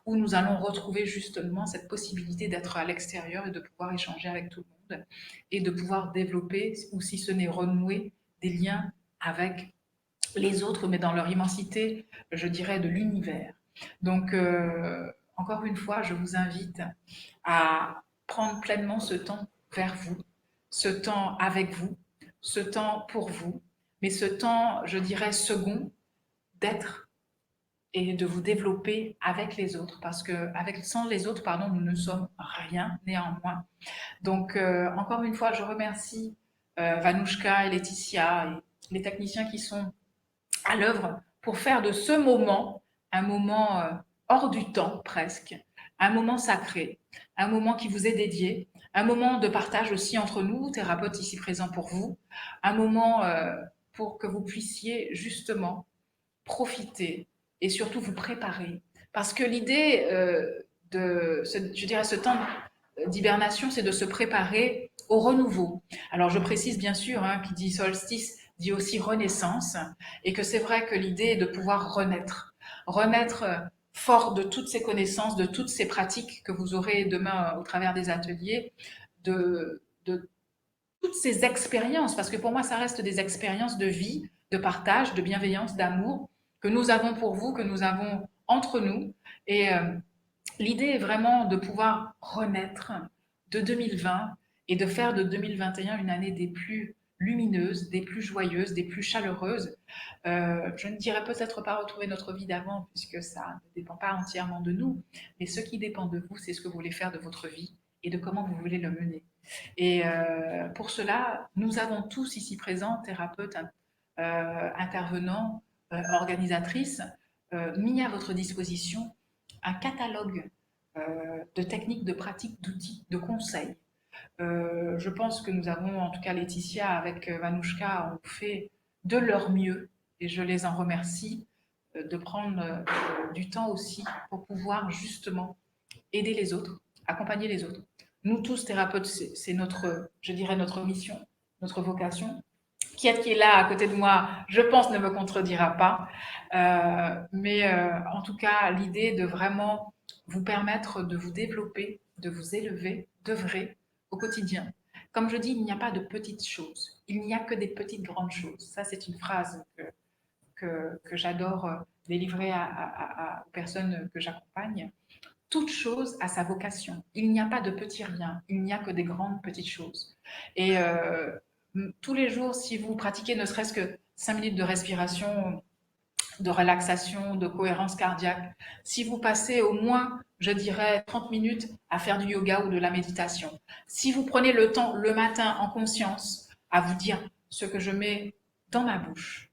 où nous allons retrouver justement cette possibilité d'être à l'extérieur et de pouvoir échanger avec tout le monde et de pouvoir développer, ou si ce n'est renouer, des liens avec les autres, mais dans leur immensité, je dirais, de l'univers. Donc, encore une fois, je vous invite à prendre pleinement ce temps vers vous, ce temps avec vous, ce temps pour vous, mais ce temps, je dirais, second, d'être et de vous développer avec les autres, parce que sans les autres, pardon, nous ne sommes rien néanmoins. Donc, encore une fois, je remercie Vanouchka et Laetitia et les techniciens qui sont à l'œuvre pour faire de ce moment un moment hors du temps presque, un moment sacré, un moment qui vous est dédié, un moment de partage aussi entre nous, thérapeutes ici présents pour vous, un moment pour que vous puissiez justement profiter et surtout vous préparer. Parce que l'idée je dirais, ce temps d'hibernation, c'est de se préparer au renouveau. Alors je précise bien sûr, hein, qui dit solstice dit aussi renaissance, et que c'est vrai que l'idée est de pouvoir renaître, renaître fort de toutes ces connaissances, de toutes ces pratiques que vous aurez demain au travers des ateliers, de toutes ces expériences, parce que pour moi ça reste des expériences de vie, de partage, de bienveillance, d'amour que nous avons pour vous, que nous avons entre nous. Et l'idée est vraiment de pouvoir renaître de 2020 et de faire de 2021 une année des plus lumineuses, des plus joyeuses, des plus chaleureuses. Je ne dirais peut-être pas retrouver notre vie d'avant, puisque ça ne dépend pas entièrement de nous, mais ce qui dépend de vous, c'est ce que vous voulez faire de votre vie et de comment vous voulez le mener. Et pour cela, nous avons tous ici présents, thérapeutes, intervenants, organisatrices, mis à votre disposition un catalogue de techniques, de pratiques, d'outils, de conseils. Je pense que nous avons, en tout cas Laetitia avec Vanouchka, ont fait de leur mieux et je les en remercie de prendre du temps aussi pour pouvoir justement aider les autres, accompagner les autres. Nous tous, thérapeutes, c'est notre, je dirais, notre mission, notre vocation. Qui est là à côté de moi, je pense, ne me contredira pas. En tout cas, l'idée de vraiment vous permettre de vous développer, de vous élever, d'œuvrer au quotidien. Comme je dis, il n'y a pas de petites choses. Il n'y a que des petites grandes choses. Ça, c'est une phrase que j'adore délivrer aux personnes que j'accompagne. Toute chose a sa vocation. Il n'y a pas de petits riens, il n'y a que des grandes petites choses. Et tous les jours, si vous pratiquez ne serait-ce que 5 minutes de respiration, de relaxation, de cohérence cardiaque, si vous passez au moins, je dirais, 30 minutes à faire du yoga ou de la méditation, si vous prenez le temps le matin en conscience à vous dire ce que je mets dans ma bouche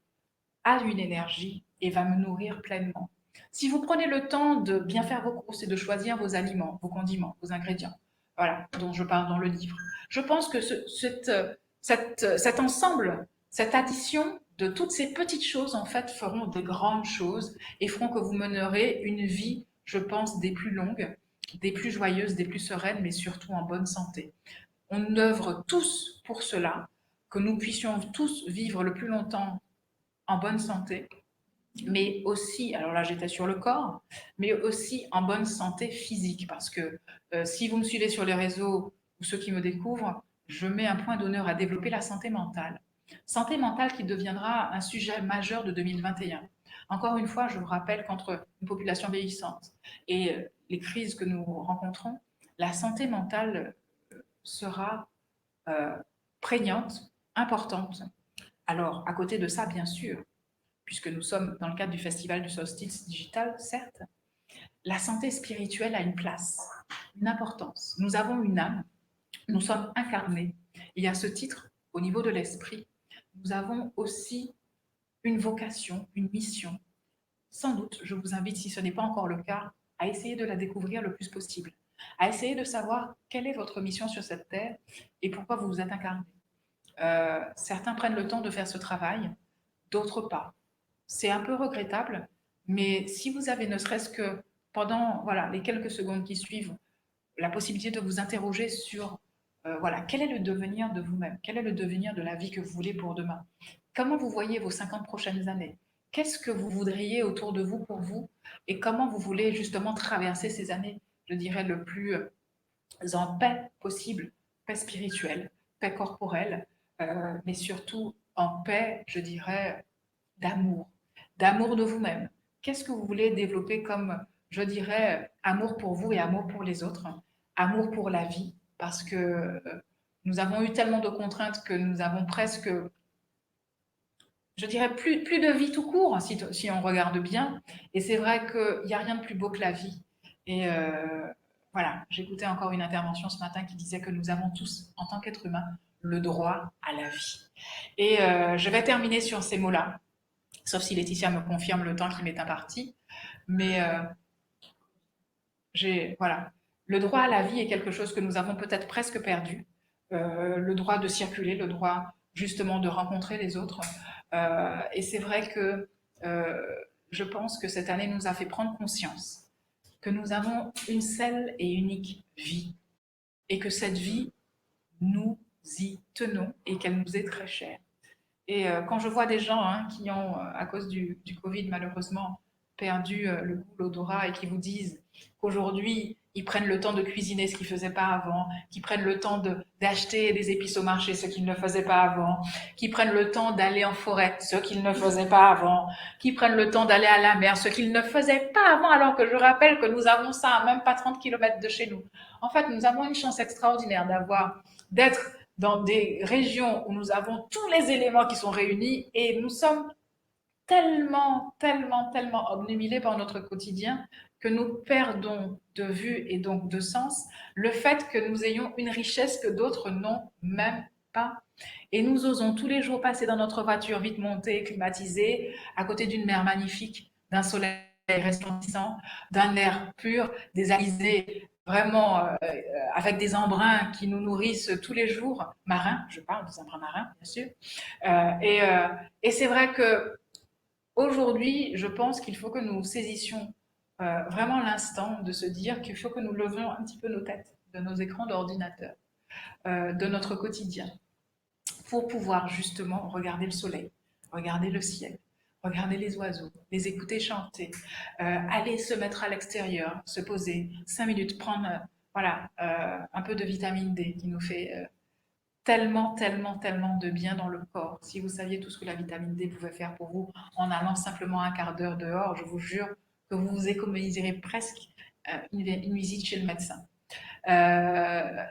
a une énergie et va me nourrir pleinement. Si vous prenez le temps de bien faire vos courses et de choisir vos aliments, vos condiments, vos ingrédients, voilà, dont je parle dans le livre, je pense que cet ensemble, cette addition de toutes ces petites choses, en fait, feront des grandes choses et feront que vous mènerez une vie, je pense, des plus longues, des plus joyeuses, des plus sereines, mais surtout en bonne santé. On œuvre tous pour cela, que nous puissions tous vivre le plus longtemps en bonne santé, mais aussi, alors là j'étais sur le corps, mais aussi en bonne santé physique, parce que si vous me suivez sur les réseaux ou ceux qui me découvrent, je mets un point d'honneur à développer la santé mentale. Santé mentale qui deviendra un sujet majeur de 2021. Encore une fois, je vous rappelle qu'entre une population vieillissante et les crises que nous rencontrons, la santé mentale sera euh, prégnante, importante. Alors, à côté de ça, bien sûr, puisque nous sommes dans le cadre du Festival du Solstice Digital, certes, la santé spirituelle a une place, une importance. Nous avons une âme, nous sommes incarnés. Et à ce titre, au niveau de l'esprit, nous avons aussi une vocation, une mission. Sans doute, je vous invite, si ce n'est pas encore le cas, à essayer de la découvrir le plus possible, à essayer de savoir quelle est votre mission sur cette terre et pourquoi vous vous êtes incarné. Certains prennent le temps de faire ce travail, d'autres pas. C'est un peu regrettable, mais si vous avez ne serait-ce que pendant voilà, les quelques secondes qui suivent, la possibilité de vous interroger sur voilà, quel est le devenir de vous-même, quel est le devenir de la vie que vous voulez pour demain, comment vous voyez vos 50 prochaines années, qu'est-ce que vous voudriez autour de vous pour vous, et comment vous voulez justement traverser ces années, je dirais, le plus en paix possible, paix spirituelle, paix corporelle, mais surtout en paix, je dirais, d'amour, d'amour de vous-même. Qu'est-ce que vous voulez développer comme, je dirais, amour pour vous et amour pour les autres, amour pour la vie, parce que nous avons eu tellement de contraintes que nous avons presque, je dirais, plus de vie tout court, si on regarde bien. Et c'est vrai qu'il n'y a rien de plus beau que la vie. Et voilà, j'écoutais encore une intervention ce matin qui disait que nous avons tous, en tant qu'êtres humains, le droit à la vie. Et je vais terminer sur ces mots-là, sauf si Laetitia me confirme le temps qui m'est imparti. Mais voilà, le droit à la vie est quelque chose que nous avons peut-être presque perdu. Le droit de circuler, le droit justement de rencontrer les autres. Et c'est vrai que euh, je pense que cette année nous a fait prendre conscience que nous avons une seule et unique vie et que cette vie, nous y tenons et qu'elle nous est très chère. Et quand je vois des gens qui ont, à cause du Covid, malheureusement, perdu le goût, l'odorat et qui vous disent qu'aujourd'hui, ils prennent le temps de cuisiner ce qu'ils ne faisaient pas avant, qu'ils prennent le temps d'acheter des épices au marché, ce qu'ils ne faisaient pas avant, qu'ils prennent le temps d'aller en forêt, ce qu'ils ne faisaient pas avant, qu'ils prennent le temps d'aller à la mer, ce qu'ils ne faisaient pas avant, alors que je rappelle que nous avons ça à même pas 30 kilomètres de chez nous. En fait, nous avons une chance extraordinaire d'être dans des régions où nous avons tous les éléments qui sont réunis et nous sommes tellement obnubilés par notre quotidien que nous perdons de vue et donc de sens le fait que nous ayons une richesse que d'autres n'ont même pas. Et nous osons tous les jours passer dans notre voiture vite montée, climatisée, à côté d'une mer magnifique, d'un soleil resplendissant, d'un air pur, des alizés vraiment avec des embruns qui nous nourrissent tous les jours, marins, je parle des embruns marins, bien sûr. Et c'est vrai que aujourd'hui, je pense qu'il faut que nous saisissions vraiment l'instant de se dire qu'il faut que nous levions un petit peu nos têtes de nos écrans d'ordinateur, de notre quotidien, pour pouvoir justement regarder le soleil, regarder le ciel, regarder les oiseaux, les écouter chanter, aller se mettre à l'extérieur, se poser 5 minutes, prendre voilà, un peu de vitamine D qui nous fait tellement, tellement, tellement de bien dans le corps. Si vous saviez tout ce que la vitamine D pouvait faire pour vous en allant simplement un quart d'heure dehors, je vous jure que vous vous économiserez presque une visite chez le médecin.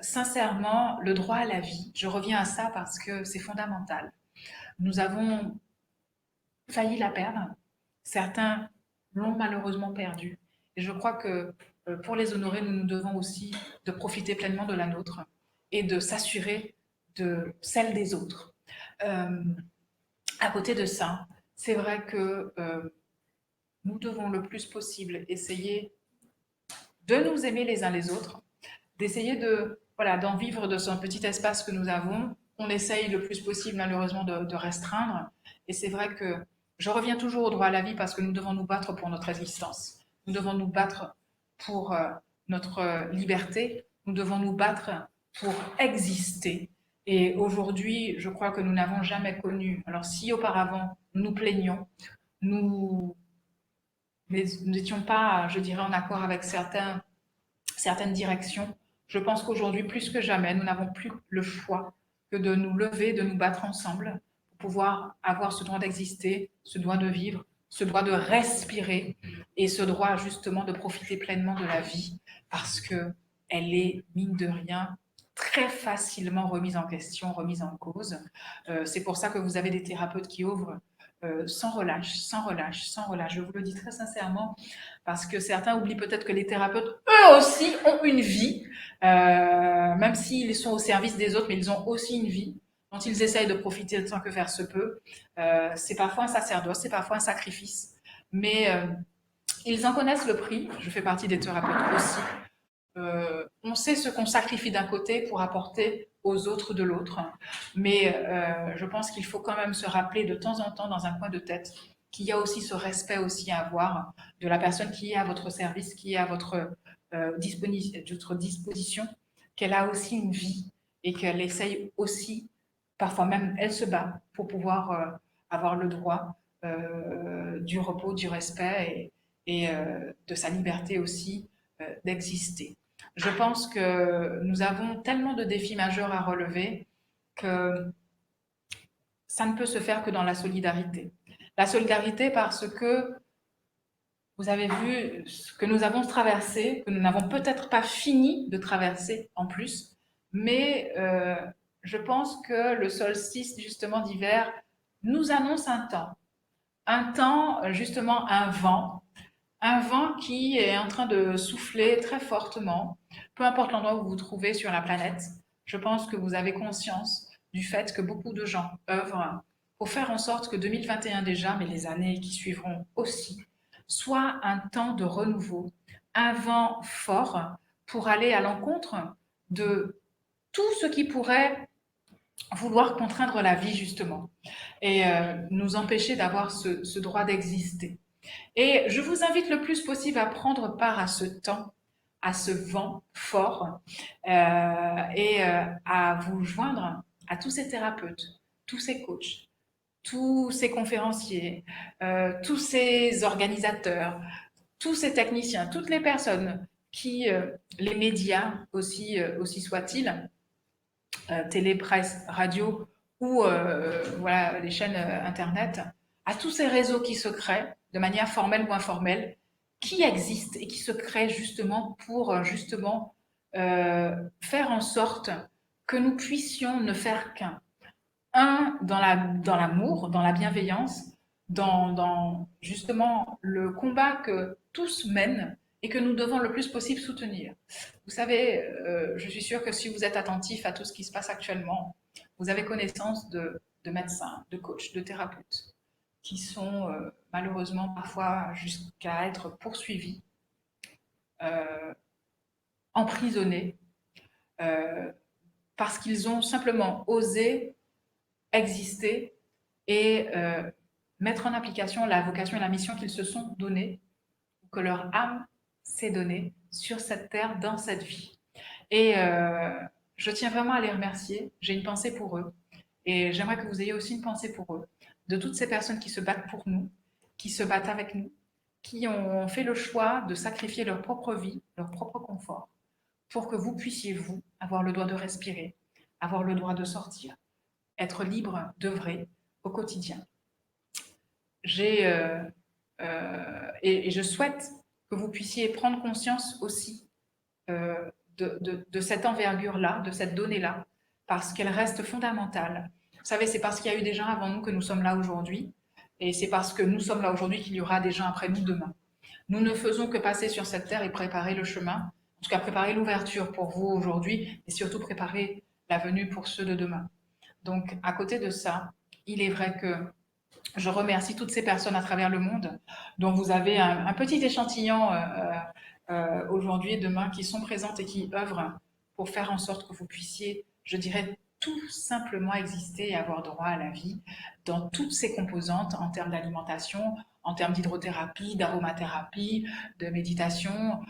Sincèrement, le droit à la vie, je reviens à ça parce que c'est fondamental. Nous avons failli la perdre. Certains l'ont malheureusement perdue. Et je crois que pour les honorer, nous nous devons aussi de profiter pleinement de la nôtre et de s'assurer de celle des autres. Euh, à côté de ça, c'est vrai que nous devons le plus possible essayer de nous aimer les uns les autres, d'essayer de voilà d'en vivre de ce petit espace que nous avons. On essaye le plus possible malheureusement de restreindre. Et c'est vrai que je reviens toujours au droit à la vie parce que nous devons nous battre pour notre existence. Nous devons nous battre pour notre liberté. Nous devons nous battre pour exister. Et aujourd'hui, je crois que nous n'avons jamais connu. Alors si auparavant nous plaignons, nous n'étions pas, je dirais, en accord avec certaines directions, je pense qu'aujourd'hui, plus que jamais, nous n'avons plus le choix que de nous lever, de nous battre ensemble pour pouvoir avoir ce droit d'exister, ce droit de vivre, ce droit de respirer et ce droit justement de profiter pleinement de la vie parce que elle est, mine de rien, très facilement remise en question, remise en cause. C'est pour ça que vous avez des thérapeutes qui ouvrent sans relâche, sans relâche, sans relâche. Je vous le dis très sincèrement, parce que certains oublient peut-être que les thérapeutes, eux aussi, ont une vie, même s'ils sont au service des autres, mais ils ont aussi une vie dont ils essayent de profiter tant que faire se peut. C'est parfois un sacerdoce, c'est parfois un sacrifice, mais ils en connaissent le prix. Je fais partie des thérapeutes aussi. On sait ce qu'on sacrifie d'un côté pour apporter aux autres de l'autre, mais je pense qu'il faut quand même se rappeler de temps en temps dans un coin de tête qu'il y a aussi ce respect aussi à avoir de la personne qui est à votre service, qui est à votre disposition, qu'elle a aussi une vie et qu'elle essaye aussi, parfois même elle se bat pour pouvoir avoir le droit du repos, du respect et de sa liberté aussi d'exister. Je pense que nous avons tellement de défis majeurs à relever que ça ne peut se faire que dans la solidarité. La solidarité parce que vous avez vu ce que nous avons traversé, que nous n'avons peut-être pas fini de traverser en plus, mais je pense que le solstice justement d'hiver nous annonce un temps justement un vent qui est en train de souffler très fortement, peu importe l'endroit où vous vous trouvez sur la planète. Je pense que vous avez conscience du fait que beaucoup de gens œuvrent pour faire en sorte que 2021 déjà, mais les années qui suivront aussi, soit un temps de renouveau, un vent fort pour aller à l'encontre de tout ce qui pourrait vouloir contraindre la vie justement et nous empêcher d'avoir ce droit d'exister. Et je vous invite le plus possible à prendre part à ce temps, à ce vent fort, et à vous joindre à tous ces thérapeutes, tous ces coachs, tous ces conférenciers, tous ces organisateurs, tous ces techniciens, toutes les personnes qui, les médias aussi, aussi soient-ils, télé, presse, radio ou voilà, les chaînes internet, à tous ces réseaux qui se créent de manière formelle ou informelle, qui existent et qui se créent justement pour justement faire en sorte que nous puissions ne faire qu'un. Un, dans l'amour, dans la bienveillance, dans justement le combat que tous mènent et que nous devons le plus possible soutenir. Vous savez, je suis sûre que si vous êtes attentif à tout ce qui se passe actuellement, vous avez connaissance de médecins, de coachs, de thérapeutes qui sont malheureusement parfois jusqu'à être poursuivis, euh, emprisonnés, euh, parce qu'ils ont simplement osé exister et mettre en application la vocation et la mission qu'ils se sont donnée que leur âme s'est donnée sur cette terre, dans cette vie. Et je tiens vraiment à les remercier. J'ai une pensée pour eux. Et j'aimerais que vous ayez aussi une pensée pour eux, de toutes ces personnes qui se battent pour nous, qui se battent avec nous, qui ont fait le choix de sacrifier leur propre vie, leur propre confort, pour que vous puissiez, vous, avoir le droit de respirer, avoir le droit de sortir, être libre d'œuvrer au quotidien. Et je souhaite que vous puissiez prendre conscience aussi de cette envergure-là, de cette donnée-là, parce qu'elle reste fondamentale. Vous savez, c'est parce qu'il y a eu des gens avant nous que nous sommes là aujourd'hui, et c'est parce que nous sommes là aujourd'hui qu'il y aura des gens après nous demain. Nous ne faisons que passer sur cette terre et préparer le chemin, en tout cas préparer l'ouverture pour vous aujourd'hui, et surtout préparer la venue pour ceux de demain. Donc, à côté de ça, il est vrai que je remercie toutes ces personnes à travers le monde dont vous avez un petit échantillon aujourd'hui et demain qui sont présentes et qui œuvrent pour faire en sorte que vous puissiez, je dirais, tout simplement exister et avoir droit à la vie dans toutes ses composantes en termes d'alimentation, en termes d'hydrothérapie, d'aromathérapie, de méditation,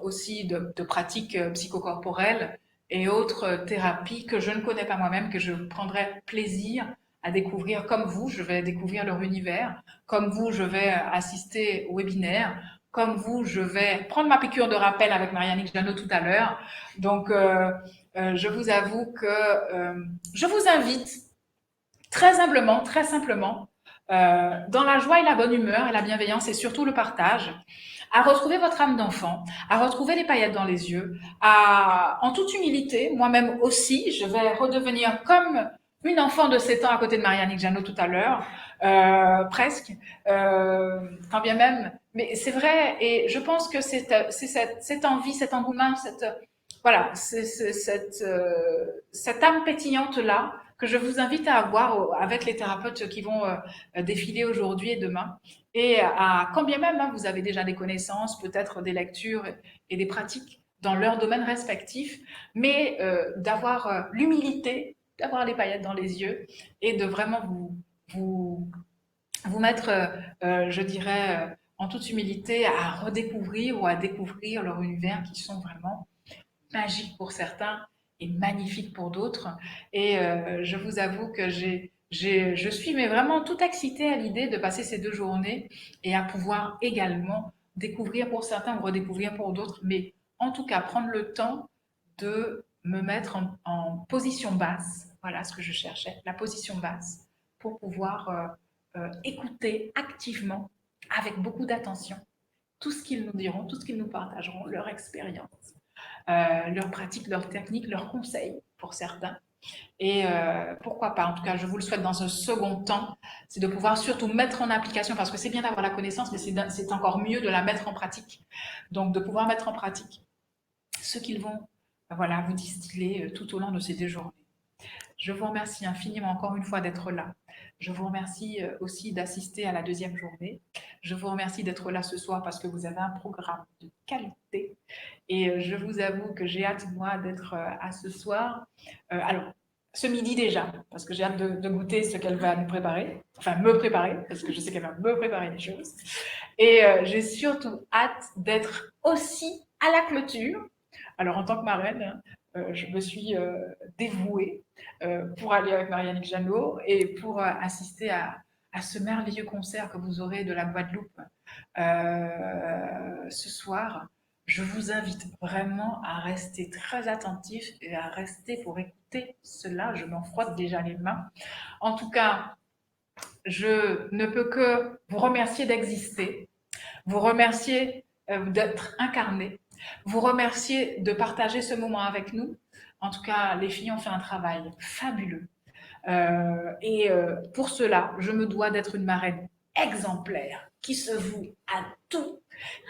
aussi de pratiques psychocorporelles et autres thérapies que je ne connais pas moi-même, que je prendrai plaisir à découvrir. Comme vous, je vais découvrir leur univers. Comme vous, je vais assister au webinaire. Comme vous, je vais prendre ma piqûre de rappel avec Marianne Janot tout à l'heure. Donc, je vous avoue que je vous invite très humblement, très simplement, dans la joie et la bonne humeur et la bienveillance et surtout le partage, à retrouver votre âme d'enfant, à retrouver les paillettes dans les yeux, en toute humilité, moi-même aussi, je vais redevenir comme une enfant de 7 ans à côté de Marianne Janot tout à l'heure, presque, quand bien même, mais c'est vrai, et je pense que c'est cette envie, cet engouement, voilà, cette âme pétillante-là que je vous invite à avoir avec les thérapeutes qui vont défiler aujourd'hui et demain. Et quand bien même vous avez déjà des connaissances, peut-être des lectures et des pratiques dans leur domaine respectif, mais d'avoir l'humilité, d'avoir les paillettes dans les yeux et de vraiment vous mettre, je dirais, en toute humilité à redécouvrir ou à découvrir leur univers qui sont vraiment magiques pour certains et magnifiques pour d'autres. Et je vous avoue que je suis mais vraiment tout excitée à l'idée de passer ces 2 journées et à pouvoir également découvrir pour certains ou redécouvrir pour d'autres, mais en tout cas prendre le temps de me mettre en position basse, voilà ce que je cherchais, la position basse, pour pouvoir écouter activement, avec beaucoup d'attention, tout ce qu'ils nous diront, tout ce qu'ils nous partageront, leur expérience, leurs pratiques, leurs techniques, leurs conseils pour certains. Et pourquoi pas, en tout cas, je vous le souhaite dans un second temps, c'est de pouvoir surtout mettre en application, parce que c'est bien d'avoir la connaissance, mais c'est encore mieux de la mettre en pratique. Donc, de pouvoir mettre en pratique ce qu'ils vont voilà, vous distiller tout au long de ces 2 journées. Je vous remercie infiniment encore une fois d'être là. Je vous remercie aussi d'assister à la 2e journée. Je vous remercie d'être là ce soir parce que vous avez un programme de qualité. Et je vous avoue que j'ai hâte, moi, d'être à ce soir. Alors, ce midi déjà, parce que j'ai hâte de goûter ce qu'elle va nous préparer. Enfin, me préparer, parce que je sais qu'elle va me préparer des choses. Et j'ai surtout hâte d'être aussi à la clôture. Alors, en tant que marraine, je me suis dévouée pour aller avec Marianne Janot et pour assister à ce merveilleux concert que vous aurez de la Guadeloupe ce soir. Je vous invite vraiment à rester très attentif et à rester pour écouter cela. Je m'en frotte déjà les mains. En tout cas, je ne peux que vous remercier d'exister, vous remercier d'être incarné, vous remercier de partager ce moment avec nous. En tout cas, les filles ont fait un travail fabuleux. Et pour cela, je me dois d'être une marraine exemplaire qui se voue à tout,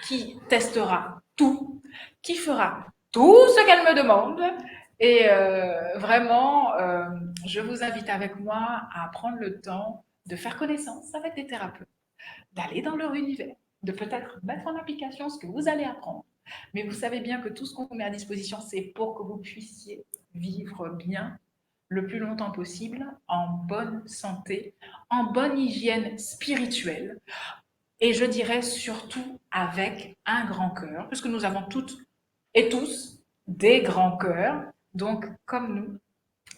qui testera tout, qui fera tout ce qu'elle me demande. Et vraiment, je vous invite avec moi à prendre le temps de faire connaissance avec des thérapeutes, d'aller dans leur univers, de peut-être mettre en application ce que vous allez apprendre. Mais vous savez bien que tout ce qu'on vous met à disposition, c'est pour que vous puissiez vivre bien le plus longtemps possible, en bonne santé, en bonne hygiène spirituelle, et je dirais surtout avec un grand cœur, puisque nous avons toutes et tous des grands cœurs. Donc, comme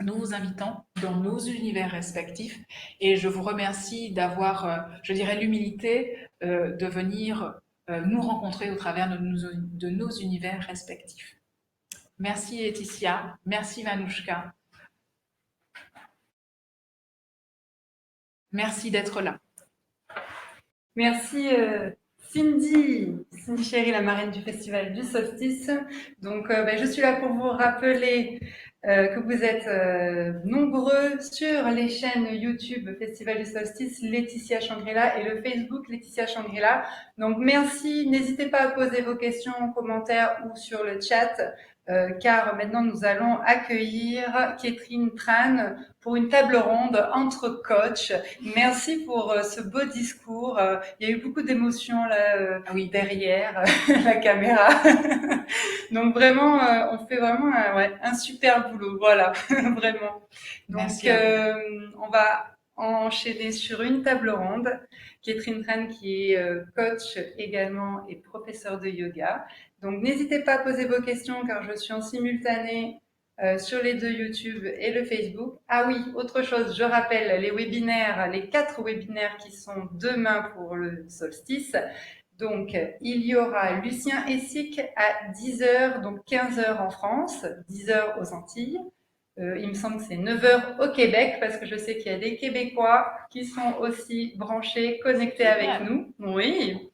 nous vous invitons dans nos univers respectifs et je vous remercie d'avoir, je dirais, l'humilité de venir nous rencontrer au travers de nos univers respectifs. Merci Laetitia, merci Manouchka, merci d'être là. Merci Cindy Chéri, la marraine du Festival du Solstice. Donc, je suis là pour vous rappeler que vous êtes nombreux sur les chaînes YouTube Festival du Solstice, Laetitia Shangri-La et le Facebook Laetitia Shangri-La. Donc, merci. N'hésitez pas à poser vos questions en commentaire ou sur le chat. Car maintenant nous allons accueillir Catherine Tran pour une table ronde entre coachs. Merci pour ce beau discours. Il y a eu beaucoup d'émotions là derrière la caméra. Donc vraiment, on fait vraiment un super boulot. Voilà, vraiment. Donc on va enchaîner sur une table ronde. Catherine Tran qui est coach également et professeure de yoga. Donc n'hésitez pas à poser vos questions car je suis en simultané sur les deux YouTube et le Facebook. Ah oui, autre chose, je rappelle les webinaires, les 4 webinaires qui sont demain pour le solstice. Donc, il y aura Lucien Essic à 10h, donc 15h en France, 10h aux Antilles. Il me semble que c'est 9h au Québec parce que je sais qu'il y a des Québécois qui sont aussi branchés, connectés avec nous. Oui.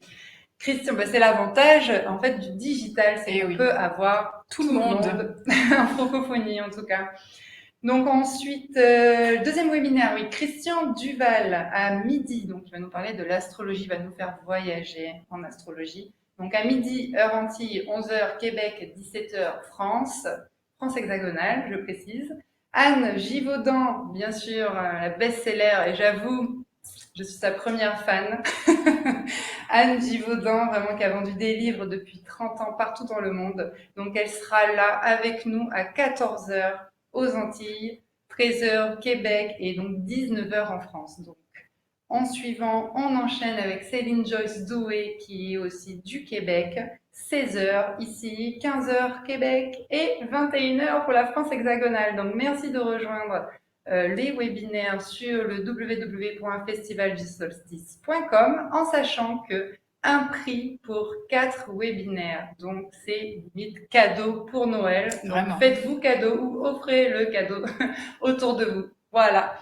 Christian, c'est l'avantage en fait du digital, c'est qu'on peut avoir tout le monde en francophonie en tout cas. Donc ensuite, deuxième webinaire, oui, Christian Duval à midi, donc il va nous parler de l'astrologie, il va nous faire voyager en astrologie. Donc à midi, heure Antilles, 11h Québec, 17h France, France hexagonale, je précise. Anne Givaudan, bien sûr, la best-seller, et j'avoue, je suis sa première fan. Anne Givaudan, vraiment qui a vendu des livres depuis 30 ans partout dans le monde. Donc elle sera là avec nous à 14h aux Antilles, 13h Québec et donc 19h en France. Donc en suivant, on enchaîne avec Céline Joyce Doué qui est aussi du Québec. 16h ici, 15h Québec et 21h pour la France hexagonale. Donc merci de rejoindre les webinaires sur le www.festivaldusolstice.com en sachant que un prix pour 4 webinaires. Donc c'est limite cadeau pour Noël. Donc faites-vous cadeau ou offrez le cadeau autour de vous. Voilà.